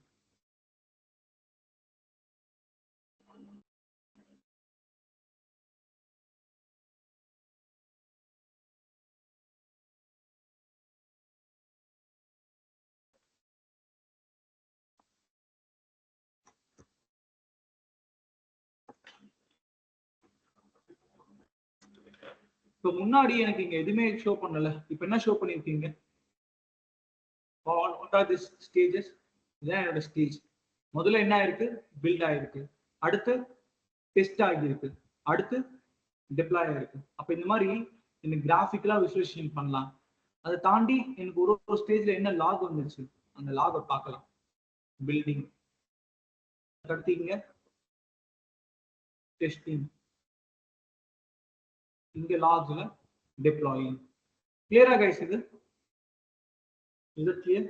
இப்போ முன்னாடி எனக்கு இங்க எதுவுமே ஷோ பண்ணல. இப்போ என்ன ஷோ பண்ணிருக்கீங்க? What are these stages? இதான் என்னோட ஸ்டேஜ். முதல்ல என்ன ஆயிருக்கு? பில்ட் ஆயிருக்கு. அடுத்து டெஸ்ட் ஆகியிருக்கு. அடுத்து டிப்ளாய் ஆயிருக்கு. அப்ப இந்த மாதிரி எனக்கு கிராஃபிக்கலா விசுவலைசேஷன் பண்ணலாம். அதை தாண்டி எனக்கு ஒரு ஸ்டேஜ்ல என்ன லாக் வந்துருச்சு அந்த லாகை பார்க்கலாம். பில்டிங், அடுத்தீங்க டெஸ்டிங், இங்க லாக்ஸ்ல டிப்ளாயிங். கிளியரா கைஸ்? இது கிளியர்?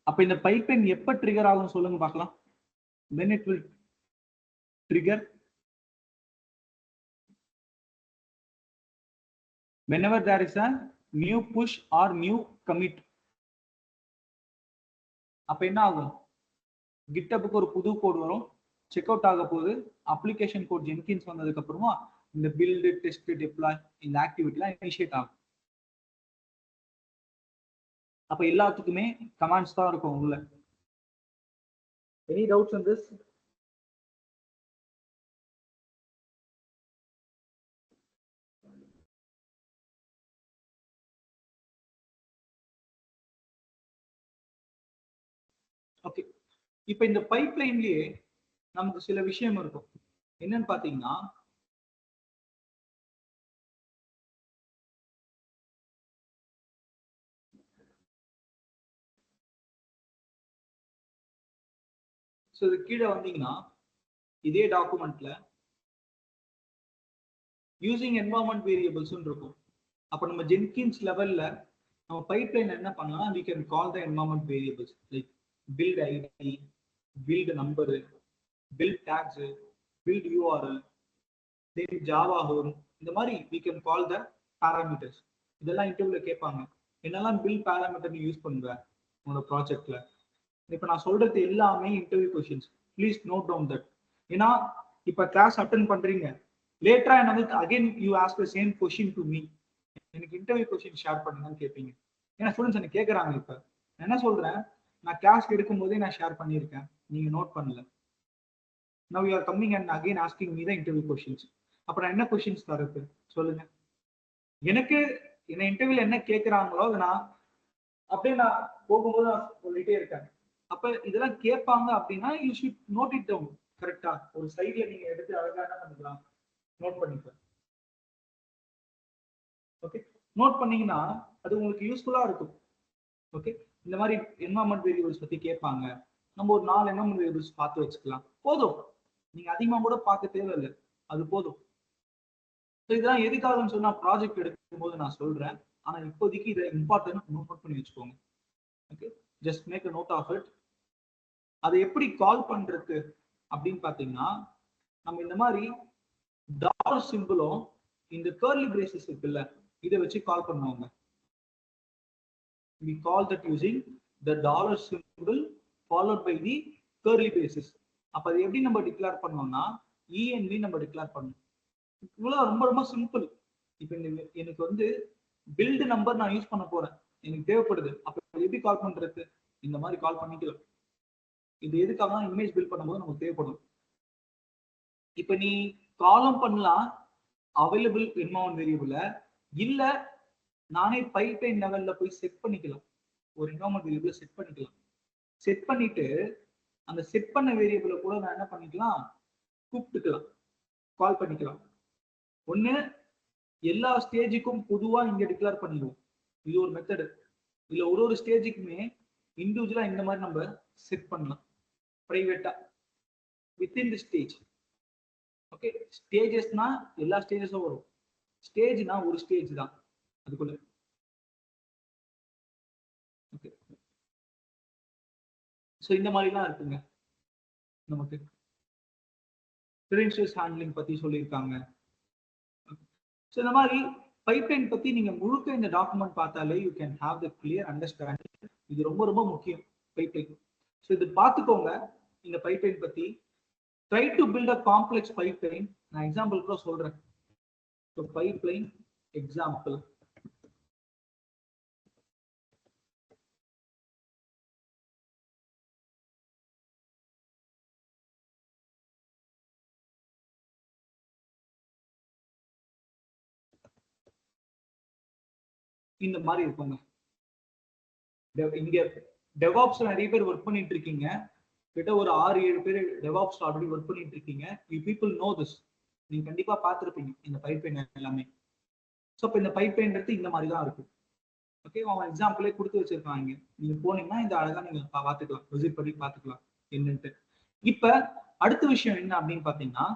அப்ப இந்த பைப்லைன் எப்ப ட்ரிகர் ஆகும் சொல்லுங்க பார்க்கலாம். when it will trigger? whenever there is a new push or new commit. அப்ப என்ன ஆகும்? GitHubக்கு ஒரு புது கோட் வரும், செக் அவுட் ஆக போகுது. அப்ளிகேஷன் கோட் ஜென்கின்ஸ் வந்ததுக்கு அப்புறமா இந்த பில்ட், டெஸ்ட், டிப்ளாய் இந்த ஆக்டிவிட்டிலாம் இனிஷியேட் ஆகும். அப்ப எல்லாத்துக்குமே கமாண்ட்ஸ் தான் இருக்கும் உள்ள. Any doubts on this? Okay, இப்ப இந்த பைப்லைன்லயே நமக்கு சில விஷயம் இருக்கும். என்னன்னு பாத்தீங்கன்னா, இது கீழே வந்தீங்கன்னா இதே டாக்குமெண்ட்ல யூசிங் என்வரான்மெண்ட் வேரியபிள்ஸ் இருக்கும். அப்ப நம்ம ஜென்கின்ஸ் லெவல்ல நம்ம பைப்லைன் என்ன பண்ணலாம்? we can call the environment variables like build id, build number, build tags, build url, then java home. இந்த மாதிரி we can call the parameters. இதெல்லாம் இன்டர்வியூல கேட்பாங்க, என்னெல்லாம் பில்ட் பேராமீட்டர் நீ யூஸ் பண்ணுவேன் உங்களோட ப்ராஜெக்ட்ல. இப்ப நான் சொல்றது எல்லாமே interview questions. Please note down that. ஏன்னா இப்ப கிளாஸ் அட்டென்ட் பண்றீங்க, லேட்டரா எனக்கு again you ask the same question to me, எனக்கு இன்டர்வியூ கொஸ்டின் ஷேர் பண்ணுங்கன்னு கேட்பீங்க. ஏன்னா ஸ்டூடெண்ட்ஸ் எனக்கு கேட்கறாங்க. இப்ப நான் என்ன சொல்றேன், நான் கிளாஸ் எடுக்கும் போதே நான் ஷேர் பண்ணியிருக்கேன், நீங்க நோட் பண்ணல. Now you are coming and again asking me the interview questions. அப்ப நான் என்ன கொஸ்டின்ஸ் தரது சொல்லுங்க? எனக்கு என்ன இன்டர்வியூல என்ன கேட்கறாங்களோ அதை நான் அப்படியே நான் போகும்போது நான் சொல்லிட்டே இருக்கேன். அப்ப இதெல்லாம் கேட்பாங்க அப்படின்னா you should note it down. கரெக்டா ஒரு சைட்ல நீங்க எடுத்து அழகா என்ன பண்ணிக்கலாம், நோட் பண்ணிக்கலாம். ஓகே, நோட் பண்ணீங்கன்னா அது உங்களுக்கு யூஸ்ஃபுல்லா இருக்கும். ஓகே, இந்த மாதிரி என்வரான்மெண்ட் வேரியபிள்ஸ் பத்தி கேட்பாங்க, நம்ம ஒரு 4 என்வரான்மெண்ட் வேரியபிள்ஸ் பார்த்து வச்சுக்கலாம், போதும். நீங்க அதிகமா கூட பார்க்க தேவையில்லை, அது போதும். இதெல்லாம் எதுக்காகன்னு சொன்னா ப்ராஜெக்ட் எடுக்கும் போது நான் சொல்றேன். ஆனா இப்போதைக்கு இதை இம்பார்ட்டன்ட் நோட் பண்ணி வச்சுக்கோங்க. Okay, just make a note of it. அதை எப்படி கால் பண்றது அப்படின்னு பாத்தீங்கன்னா, நம்ம இந்த மாதிரி டாலர் சிம்பிளும் இந்த கர்லி பிரேசஸ் இருக்குல்ல, இதை வச்சு கால் பண்ணுவாங்க. we call that using the dollar symbol followed by the curly braces. அப்ப அது எப்படி நம்ம டிக்ளேர் பண்ணோம்னா env நம்ம டிக்ளேர் பண்ணணும். இவ்வளவு ரொம்ப ரொம்ப சிம்பிள். இப்ப எனக்கு வந்து பில்ட் நம்பர் நான் யூஸ் பண்ண போறேன், எனக்கு தேவைப்படுது. அப்ப எப்படி கால் பண்றது? இந்த மாதிரி கால் பண்ணிக்கலாம். இது எதுக்காக இமேஜ் பில்ட் பண்ணும்போது நமக்கு தேவைப்படும். இப்ப நீ காலம் பண்ணலாம் அவைலபிள் என்வரான்மெண்ட் வேரியபிள், இல்ல நானே பைப்லைன் லெவல்ல போய் செட் பண்ணிக்கலாம். ஒரு என்வரான்மெண்ட் வேரியபிள் செட் பண்ணிக்கலாம். செட் பண்ணிட்டு அந்த செட் பண்ண வேரியபிளை கூட நான் என்ன பண்ணிக்கலாம், கூப்பிட்டுக்கலாம், கால் பண்ணிக்கலாம். ஒண்ணு எல்லா ஸ்டேஜுக்கும் பொதுவா இங்க டிக்ளேர் பண்ணிடுவோம், இது ஒரு மெத்தடு. இல்ல ஒரு ஸ்டேஜுக்குமே இண்டிவிஜுவலா இந்த மாதிரி நம்ம செட் பண்ணலாம் பிரைவேட்டா வித்தின் தி ஸ்டேஜ். ஓகே, ஸ்டேஜஸ்னா எல்லா ஸ்டேஜஸும் வரும், ஸ்டேஜ்னா ஒரு ஸ்டேஜ் தான் அதுக்குள்ள. ஓகே, ஸோ இந்த மாதிரிலாம் இருக்குங்க. நமக்கு கிரெடென்ஷியல்ஸ் ஹேண்ட்லிங் பத்தி சொல்லியிருக்காங்க. ஸோ இந்த மாதிரி பைப்லைன் பத்தி நீங்க முழுக்க இந்த டாக்குமெண்ட் பார்த்தாலே you can have the clear understanding. இது ரொம்ப ரொம்ப முக்கியம் பைப்லைன். ஸோ இது பார்த்துக்கோங்க இந்த பைப்லைன் பத்தி. Try to build a complex pipeline. நான் எக்ஸாம்பிள் கூட சொல்றேன். So pipeline example. இந்த மாதிரி இருக்குங்க. இங்க டெவாப்ஸ்ல நிறைய பேர் ஒர்க் பண்ணிட்டு இருக்கீங்க. கிட்ட ஒரு 6-7 பேர் டெவாப்ஸ் ஆல்ரெடி ஒர்க் பண்ணிட்டு இருக்கீங்க. You people know this. நீங்க கண்டிப்பா பார்த்துருப்பீங்க இந்த பைப்லைன் எல்லாமே. ஸோ இப்போ இந்த பைப்லைன்றது இந்த மாதிரி தான் இருக்கும். ஓகே, அவன் எக்ஸாம்பிளே கொடுத்து வச்சிருக்காங்க. நீங்க போனீங்கன்னா இந்த அழகா நீங்க பார்த்துக்கலாம், விசிட் பண்ணி பார்த்துக்கலாம் என்னன்ட்டு. இப்ப அடுத்த விஷயம் என்ன அப்படின்னு பாத்தீங்கன்னா,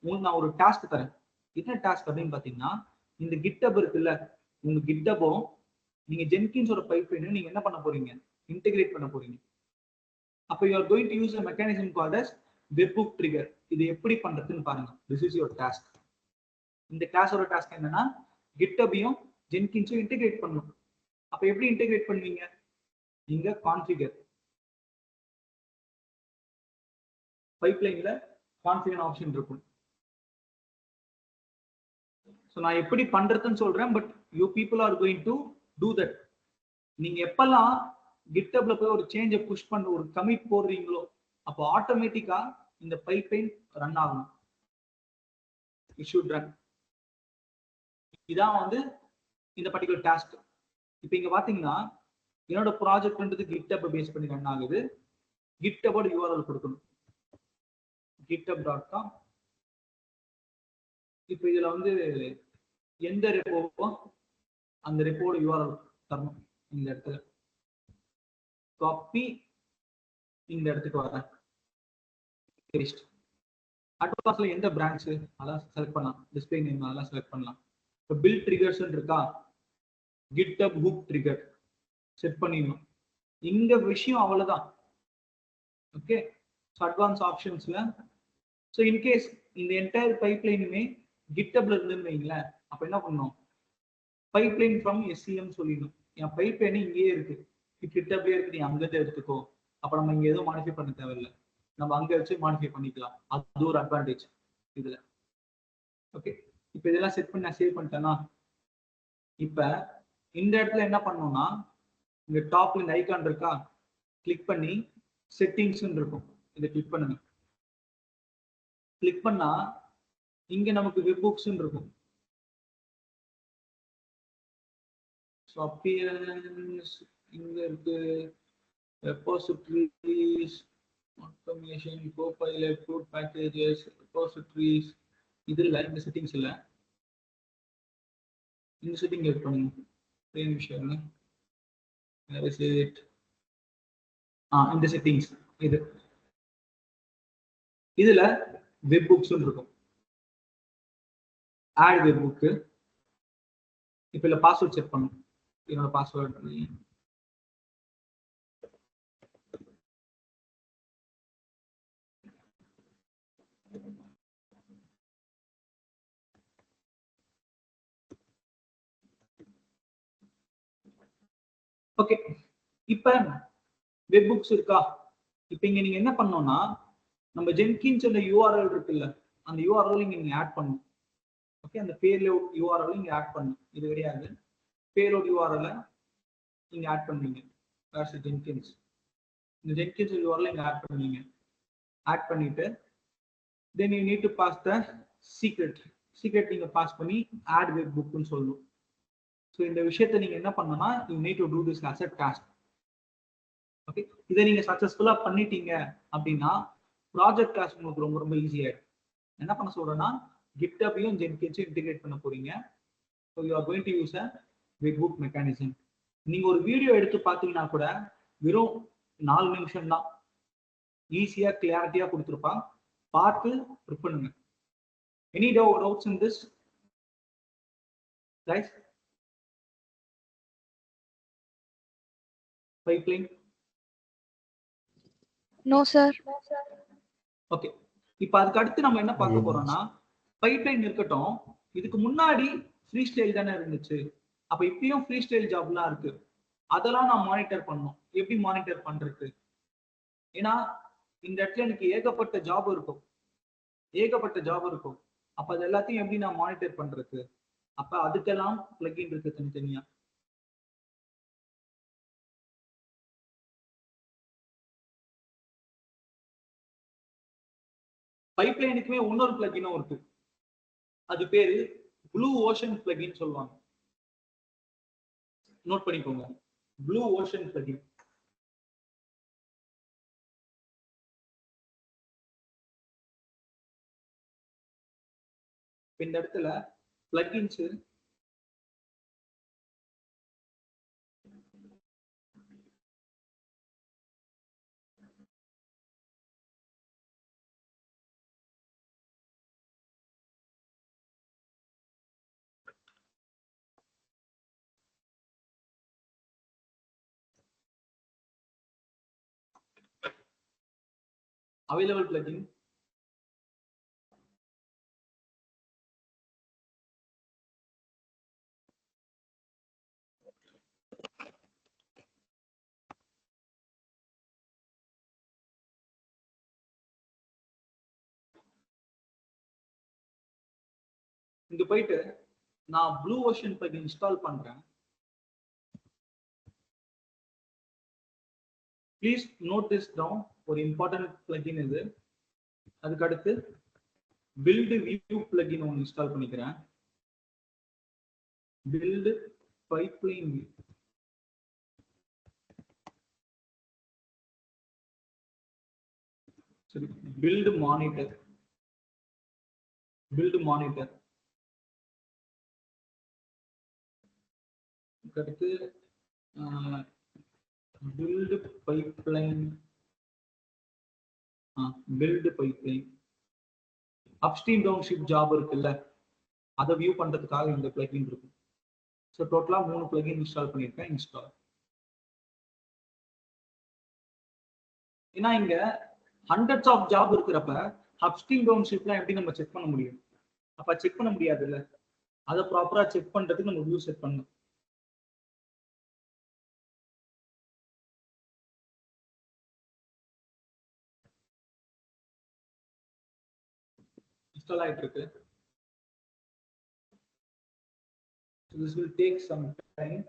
உங்களுக்கு நான் ஒரு டாஸ்க் தரேன். என்ன டாஸ்க் அப்படின்னு பாத்தீங்கன்னா, இந்த கிட்டப் இருக்குல்ல, உங்க கிட்டப்பும் நீங்க ஜென்கின்ஸோட பைப்லைனும் நீங்க என்ன பண்ண போறீங்க, இன்டெகிரேட் பண்ண போறீங்க. அப்ப you are going to use a mechanism called as webhook trigger. இது எப்படி பண்றதுன்னு பாருங்க. This is your task. இந்த கிளாஸோட டாஸ்க் என்னன்னா, கிட்டபையும் ஜென்கின்ஸும் இன்டெகிரேட் பண்ணணும். அப்ப எப்படி இன்டெகிரேட் பண்ணுவீங்க, நீங்க கான்ஃபிகர் பைப்லைன்ல கான்ஃபிகர் ஆப்ஷன் இருக்கும். ஸோ நான் எப்படி பண்றதுன்னு சொல்றேன், but you people are going to do that. நீங்க எப்பெல்லாம் கிட்டப்ல போய் ஒரு சேஞ்சை புஷ் பண்ண ஒரு கமிட் போடுறீங்களோ, அப்போ ஆட்டோமேட்டிக்கா இந்த பைப்லைன் ரன் ஆகணும். It should run. இதான் வந்து இந்த பர்டிகுலர் டாஸ்க். இப்போ இங்க பாத்தீங்கன்னா என்னோட ப்ராஜெக்ட்ன்றது கிட்டப் பேஸ் பண்ணி ரன் ஆகுது. கிட்டபோட யூஆர்எல் கொடுக்கணும், github.com. இப்போ இதுல வந்து எந்த ரெப்போவோ அந்த ரெப்போட யூஆர்எல் தரணும். இந்த இடத்துல காப்பி, இந்த இடத்துக்கு வரேன், பேஸ்ட். அட்வான்ஸ்ல எந்த பிரான்ச் அதெல்லாம் செலக்ட் பண்ணலாம், டிஸ்பிளே நேம் அதெல்லாம் செலக்ட் பண்ணலாம். இப்போ பில்ட் ட்ரிகர்ஸ் இருக்கா, GitHub hook trigger செட் பண்ணிடணும். இந்த விஷயம் அவ்வளவுதான். ஓகே, ஸோ அட்வான்ஸ் ஆப்ஷன்ஸ்ல ஸோ இன்கேஸ் இந்த என்டையர் பைப்லைனுமே கிட்டப்ல இருந்துன்னு வைங்களேன், அப்போ என்ன பண்ணணும், பைப்லைன் ஃப்ரம் SCM சொல்லிடணும். என் பைப்லைன் இங்கேயே இருக்கு, கிட்டப்லயே இருக்கு, நீ அங்கிருந்து எடுத்துக்கோ. அப்போ நம்ம இங்க எதுவும் மாடிஃபை பண்ண தேவையில்லை, நம்ம அங்க வச்சு மாடிஃபை பண்ணிக்கலாம். அது ஒரு அட்வான்டேஜ் இதுல. ஓகே, இப்போ இதெல்லாம் செட் பண்ணி நான் சேவ் பண்ணிட்டேன்னா, இப்ப இந்த இடத்துல என்ன பண்ணணும்னா, இங்க டாப்ல இந்த ஐகான் இருக்கா, கிளிக் பண்ணி செட்டிங்ஸ் இருக்கும், இதை கிளிக் பண்ணுங்க. கிளிக் பண்ணா இங்க நமக்கு வெப்புக்ஸ் இருக்கும். ஸோ அப்பியரன்ஸ் இங்க இருக்கு, ரெபோசிட்டரிஸ், ஆட்டோமேஷன், கோபைலட், கோட் பேக்கேஜஸ், ரெபோசிட்டரிஸ். இதுல இந்த செட்டிங்ஸ் இல்ல, இந்த செட்டிங் கிளிக் பண்ணுங்க. சேம் விஷயம் இந்த செட்டிங்ஸ் இது, இதுல வெப்புக்ஸ் இருக்கும், ஆட் வெப்புக். இப்ப இல்ல பாஸ்வேர்ட் செட் பண்ணும். என்னோட பாஸ்வேர்ட் ஓகே. இப்ப வெப்புக்ஸ் இருக்கா, இப்ப இங்க நீங்க என்ன பண்ணணும்னா, நம்ம ஜென்கின்ஸ் யூஆர்எல் இருக்குல்ல, அந்த யூஆர்எல் நீங்க ஆட் பண்ணணும். ஓகே, அந்த பேலோட் யூஆர்எல் இங்க ஆட் பண்ணணும். இது கிடையாது, பேலோட் யூஆர்எல் இங்க ஆட் பண்ணுவீங்க. ஜென்கின்ஸ், இந்த ஜென்கின்ஸ் யூஆர்எல் இங்க ஆட் பண்ணுவீங்க. ஆட் பண்ணிட்டு then you need to pass the secret. Secret நீங்க பாஸ் பண்ணி ஆட் வெப்புக்னு சொல்லணும். ஸோ இந்த விஷயத்தை நீங்க என்ன பண்ணணும்னா, you need to do this as a task. Okay, இதை நீங்க சக்சஸ்ஃபுல்லா பண்ணிட்டீங்க அப்படின்னா ப்ராஜெக்ட் கிளாஸ் உங்களுக்கு ரொம்ப ரொம்ப ஈஸியாயிடும். என்ன பண்ண சொல்றேன்னா, கிட்டபையும் ஜென்கின்ஸும் இன்டிகிரேட் பண்ண போறீங்க. So you are going to use a webbook mechanism. நீங்க ஒரு வீடியோ எடுத்து பார்த்தீங்கன்னா கூட வெறும் 4 நிமிஷம் தான், ஈஸியா கிளாரிட்டியா கொடுத்துருப்பான். பார்த்து ப்ரிப் பண்ணுங்க. Any doubts in this guys? Pipeline? No, sir. Okay, இப்போ அதுக்கு அடுத்து நம்ம என்ன பார்க்க போறோம்னா, பைப்லைன் இருக்கட்டும், இதுக்கு முன்னாடி ஃப்ரீ ஸ்டைல் தானே இருந்துச்சு. அப்ப இப்பயும் ஃப்ரீ ஸ்டைல் ஜாப்லாம் இருக்கு, அதெல்லாம் நான் மானிட்டர் பண்ணணும். எப்படி மானிட்டர் பண்றது, ஏன்னா இந்த இடத்துல எனக்கு ஏகப்பட்ட ஜாப் இருக்கும், அப்ப அது எல்லாத்தையும் எப்படி நான் மானிட்டர் பண்றது, அப்ப அதுக்கெல்லாம் பிளகின் இருக்கு தனித்தனியா. பைப்லைனுக்குமே இன்னொரு பிளகினும் இருக்கு, அது பேரு ப்ளூ ஓஷன் பிளகின் சொல்லுவாங்க. நோட் பண்ணிக்கோங்க. Blue ocean plugin. இந்த இடத்துல plugins available plugin, இங்க போயிட்டு நான் ப்ளூ ஓஷன் plugin இன்ஸ்டால் பண்றேன். Please note this down. ஒரு இம்பார்ட்டன்ட் plugin இது. அதுக்கு அடுத்து பில்ட் வியூ plugin ஒன்று இன்ஸ்டால் பண்ணிக்கிறேன். பில்ட் பைப்லைன், சரி, பில்ட் மானிட்டர், அடுத்து build pipeline, upstream township job இருக்குல்ல, அதை வியூ பண்றதுக்காக இந்த பிளகின் இருக்கும். ஸோ டோட்டலா 3 பிளகின் இன்ஸ்டால் பண்ணியிருக்கேன். இன்ஸ்டால். ஏன்னா இங்க ஹண்ட்ரட்ஸ் ஆஃப் ஜாப் இருக்கிறப்ப அப்ஸ்ட்ரீம் டவுன்ஷிப்லாம் எப்படி நம்ம செக் பண்ண முடியும்? அப்ப செக் பண்ண முடியாதுல்ல, அதை ப்ராப்பரா செக் பண்றதுக்கு நம்ம வியூ செட் பண்ணணும். இன்ஸ்டால் ஆயிட்டு இருக்கு. So this will take some time.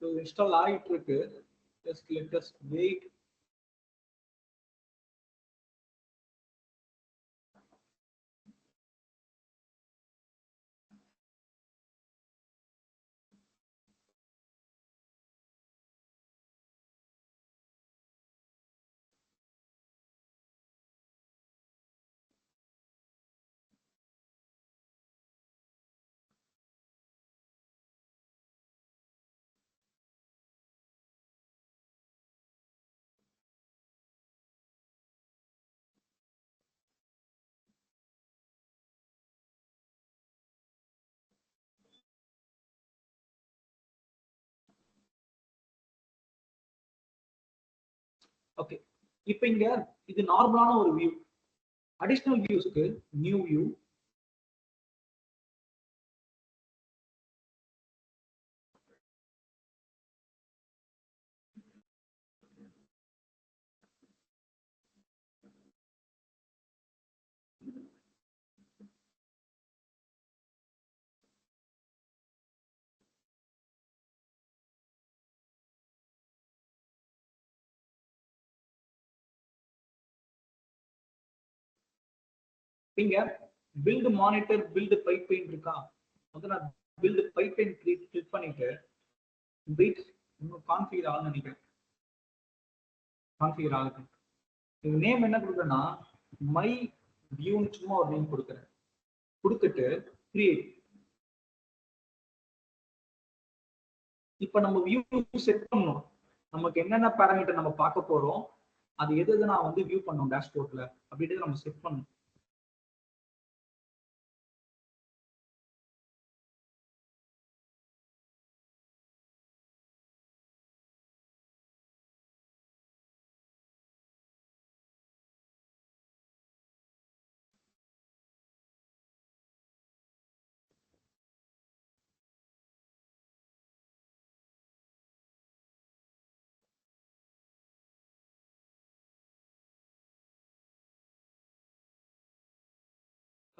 So install ஆயிட்டு இருக்கு. Just let us wait. Okay, இப்போ இங்க இது நார்மலான ஒரு வியூ. அடிஷனல் வியூஸ்க்கு நியூ வியூ, இங்க பில்ட் மானிட்டர், பில்ட் பைப்லைன் இருக்கா? முதல்ல நான் பில்ட் பைப்லைன் கிளிக் பண்ணிட்டு பிட் இன்னும் கான்ஃபிகர் ஆகும்னு நினைக்கிறேன். கான்ஃபிகர் ஆகுது. இது நேம் என்ன கொடுக்குறேன்னா மை வியூன்னு சும்மா ஒரு நேம் கொடுக்குறேன். கொடுத்துட்டு கிரியேட். இப்ப நம்ம வியூ செட் பண்ணணும். நமக்கு என்னென்ன பேராமீட்டர் நம்ம பார்க்க போறோம், அது எது நான் வந்து வியூ பண்ணணும் டேஷ்போர்ட்ல அப்படின்றது நம்ம செட் பண்ணணும்.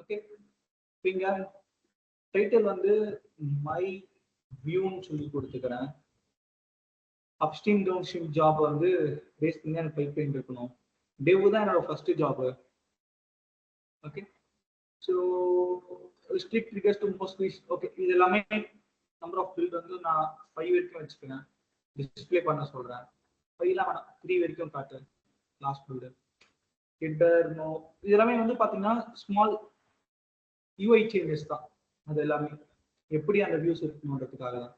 ஓகே, இங்க டைட்டில் வந்து மை வியூன்னு சொல்லி கொடுத்துக்கிறேன். அப்ஸ்ட்ரீம் டவுன்ஸ்ட்ரீம் ஜாப் வந்து பேஸ் பண்ணி எனக்கு பைப்லைன் இருக்கணும். டெவ் தான் என்னோட first job. Okay, so strict rigors to most piece. Okay, இது எல்லாமே நம்பர் ஆஃப் பில்ட் வந்து நான் 5 வரைக்கும் வச்சுக்கிறேன். டிஸ்பிளே பண்ண சொல்றேன். 5 வேணாம், 3 வரைக்கும் காட்டு. லாஸ்ட் பில்டு ஹெட்டர் நோ, இது எல்லாமே வந்து பாத்தீங்கன்னா ஸ்மால் யூஐ சேஞ்சஸ் தான். அது எல்லாமே எப்படி அந்த வியூஸ் இருக்கணுன்றதுக்காக தான்.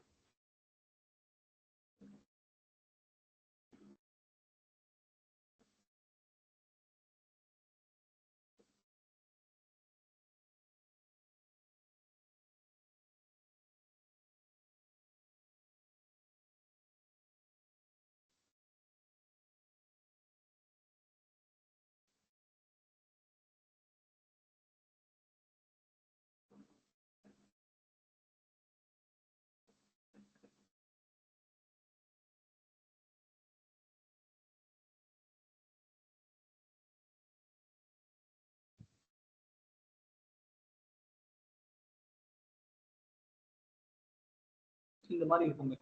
இந்த மாதிரி இருக்குங்க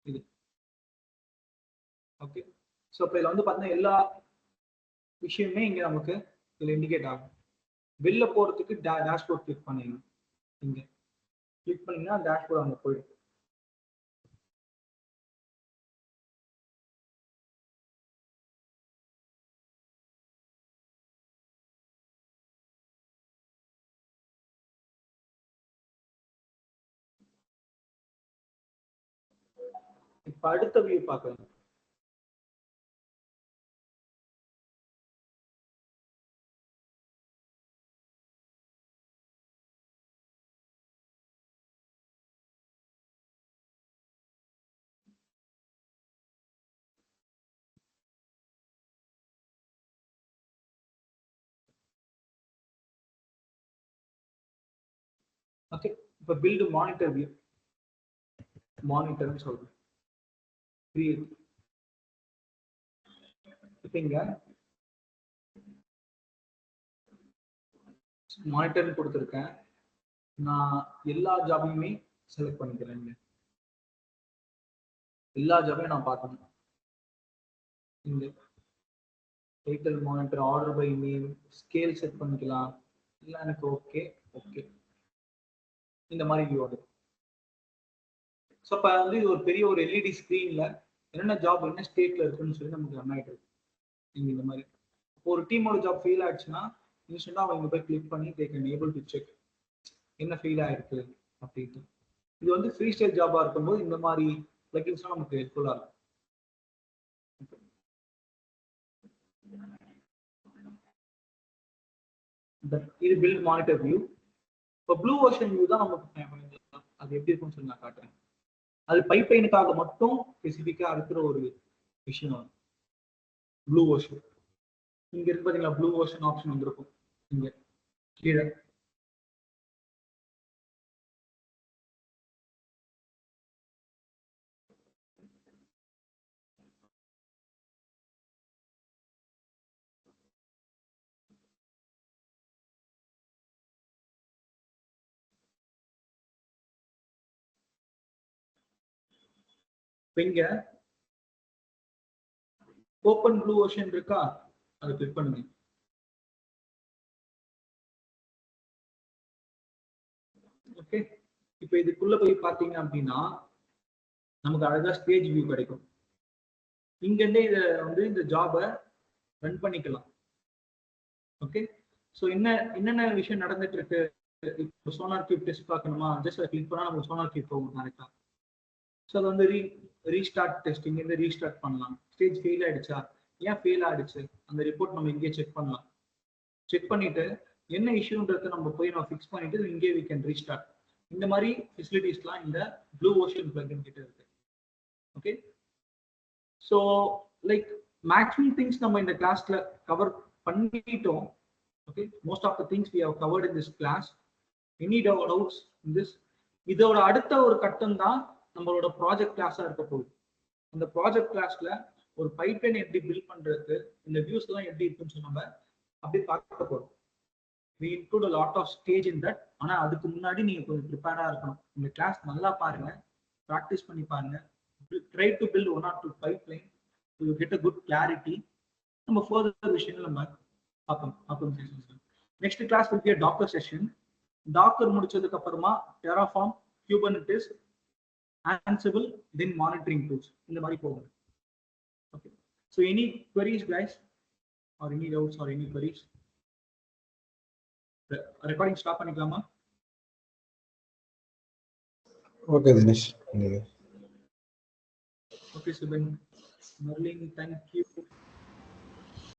இது. ஓகே, ஸோ இப்போ இதில் வந்து பார்த்தீங்கன்னா எல்லா விஷயமே இங்கே நமக்கு இதில் இண்டிகேட் ஆகும். வெளில போகிறதுக்கு டேஷ்போர்ட் கிளிக் பண்ணிங்க. இங்கே கிளிக் பண்ணீங்கன்னா டேஷ்போர்ட் அங்கே போயிடும். இப்போ அடுத்த வியூ பார்க்கலாம். ஓகே, இப்போ பில்டு மானிட்டர் வியூ. மானிட்டர்னு சொல்றேன். கிரியேட். இப்போ இங்க மானிட்டர்னு கொடுத்துருக்கேன். நான் எல்லா ஜாபையுமே செலக்ட் பண்ணிக்கிறேன். எல்லா ஜாபையும் நான் பார்க்கணும். இந்த title monitor, order by name, scale set பண்ணிக்கலாம். இல்லை எனக்கு ஓகே ஓகே இந்த மாதிரி வியூ ஆகுது. ஸோ இப்போ வந்து இது ஒரு பெரிய ஒரு எல்இடி ஸ்க்ரீன்ல என்னென்ன ஜாப் என்ன ஸ்டேட்ல இருக்குன்னு சொல்லி நமக்கு ரன் ஆகிட்டு இருக்கு. நீங்க இந்த மாதிரி ஒரு டீமோட ஜாப் ஃபெயில் ஆயிடுச்சுன்னா இன்ஸ்டன்டா அவங்க போய் கிளிக் பண்ணி they can able to check என்ன ஃபெயில் ஆயிருக்கு அப்படின்ட்டு. இது வந்து ஃப்ரீ ஸ்டைல் ஜாபா இருக்கும்போது இந்த மாதிரி பிளகின்ஸ்லாம் நமக்கு ஹெல்ப்ஃபுல்லா இருக்கும். இது பில்ட் மானிட்டர் வியூ. இப்போ ப்ளூ ஓஷன் வியூ தான் நமக்கு அது எப்படி இருக்கும்னு சொல்லி நான் காட்டுறேன். அது பைப்லைனுக்காக மட்டும் ஸ்பெசிஃபிக்கா இருக்கிற ஒரு விஷயம். ப்ளூ ஓஷன் இங்க இருக்கு பாத்தீங்களா, ப்ளூ ஓஷன் ஆப்ஷன் வந்திருக்கும் இங்க கீழே. இங்க ஓப்பன் ப்ளூ ஓஷன் இருக்கா, அதை கிளிக் பண்ணுங்க. ஓகே, இப்போ இதுக்குள்ள போய் பாத்தீங்க அப்படின்னா நமக்கு அழகா ஸ்டேஜ் வியூ கிடைக்கும். இங்க இருந்தே இதை வந்து இந்த ஜாபை ரன் பண்ணிக்கலாம். ஓகே, ஸோ என்னென்ன விஷயம் நடந்துட்டு இருக்கு. இப்போ சோனார் கியூப் டெஸ்ட் பார்க்கணுமா, ஜஸ்ட் கிளிக் பண்ணா நம்ம சோனார் கியூப் போகும் கரெக்டா. ஸோ அது வந்து ரீஸ்டார்ட் டெஸ்டிங் இருந்து ரீஸ்டார்ட் பண்ணலாம். ஸ்டேஜ் ஃபெயில் ஆயிடுச்சா, ஏன் ஃபெயில் ஆயிடுச்சு, அந்த ரிப்போர்ட் நம்ம இங்கே செக் பண்ணலாம். செக் பண்ணிட்டு என்ன இஷ்யூன்றத நம்ம போய் நம்ம ஃபிக்ஸ் பண்ணிட்டு இங்கே வி கேன் ரீஸ்டார்ட். இந்த மாதிரி ஃபெசிலிட்டிஸ்லாம் இந்த ப்ளூ ஓஷன் பிளக்இன் கிட்ட இருக்கு. Okay, so like maximum things நம்ம இந்த கிளாஸ்ல கவர் பண்ணிட்டோம். Okay, most of the things we have covered in this class. Any doubts in this? இதோட அடுத்த ஒரு கட்டம் தான் நம்மளோட ப்ராஜெக்ட் கிளாஸா இருக்க போகுது. அந்த ப்ராஜெக்ட் கிளாஸ்ல ஒரு பைப்லைன் எப்படி பில்ட் பண்றது, இந்த வியூஸ் எல்லாம் எப்படி இருக்குன்னு சொல்லி நம்ம அப்படி பார்க்க போறோம். we include a lot of stage in that. ஆனா அதுக்கு முன்னாடி நீங்க கொஞ்சம் ப்ரிப்பேர்டா இருக்கணும். இந்த கிளாஸ் நல்லா பாருங்க, ப்ராக்டிஸ் பண்ணி பாருங்க. try to build 1 or 2 pipeline so you get a good clarity. நம்ம further விஷயங்கள் நம்ம பார்ப்போம். Next class will be a docker session. Docker முடிச்சதுக்கு அப்புறமா Terraform, Kubernetes, Ansible, then monitoring tools, இந்த மாதிரி போகும். Okay, so any queries guys, or any doubts or any queries? Recording stop பண்ணிக்கலாமா? Okay Dinesh. Okay, Subin, Merlin, thank you.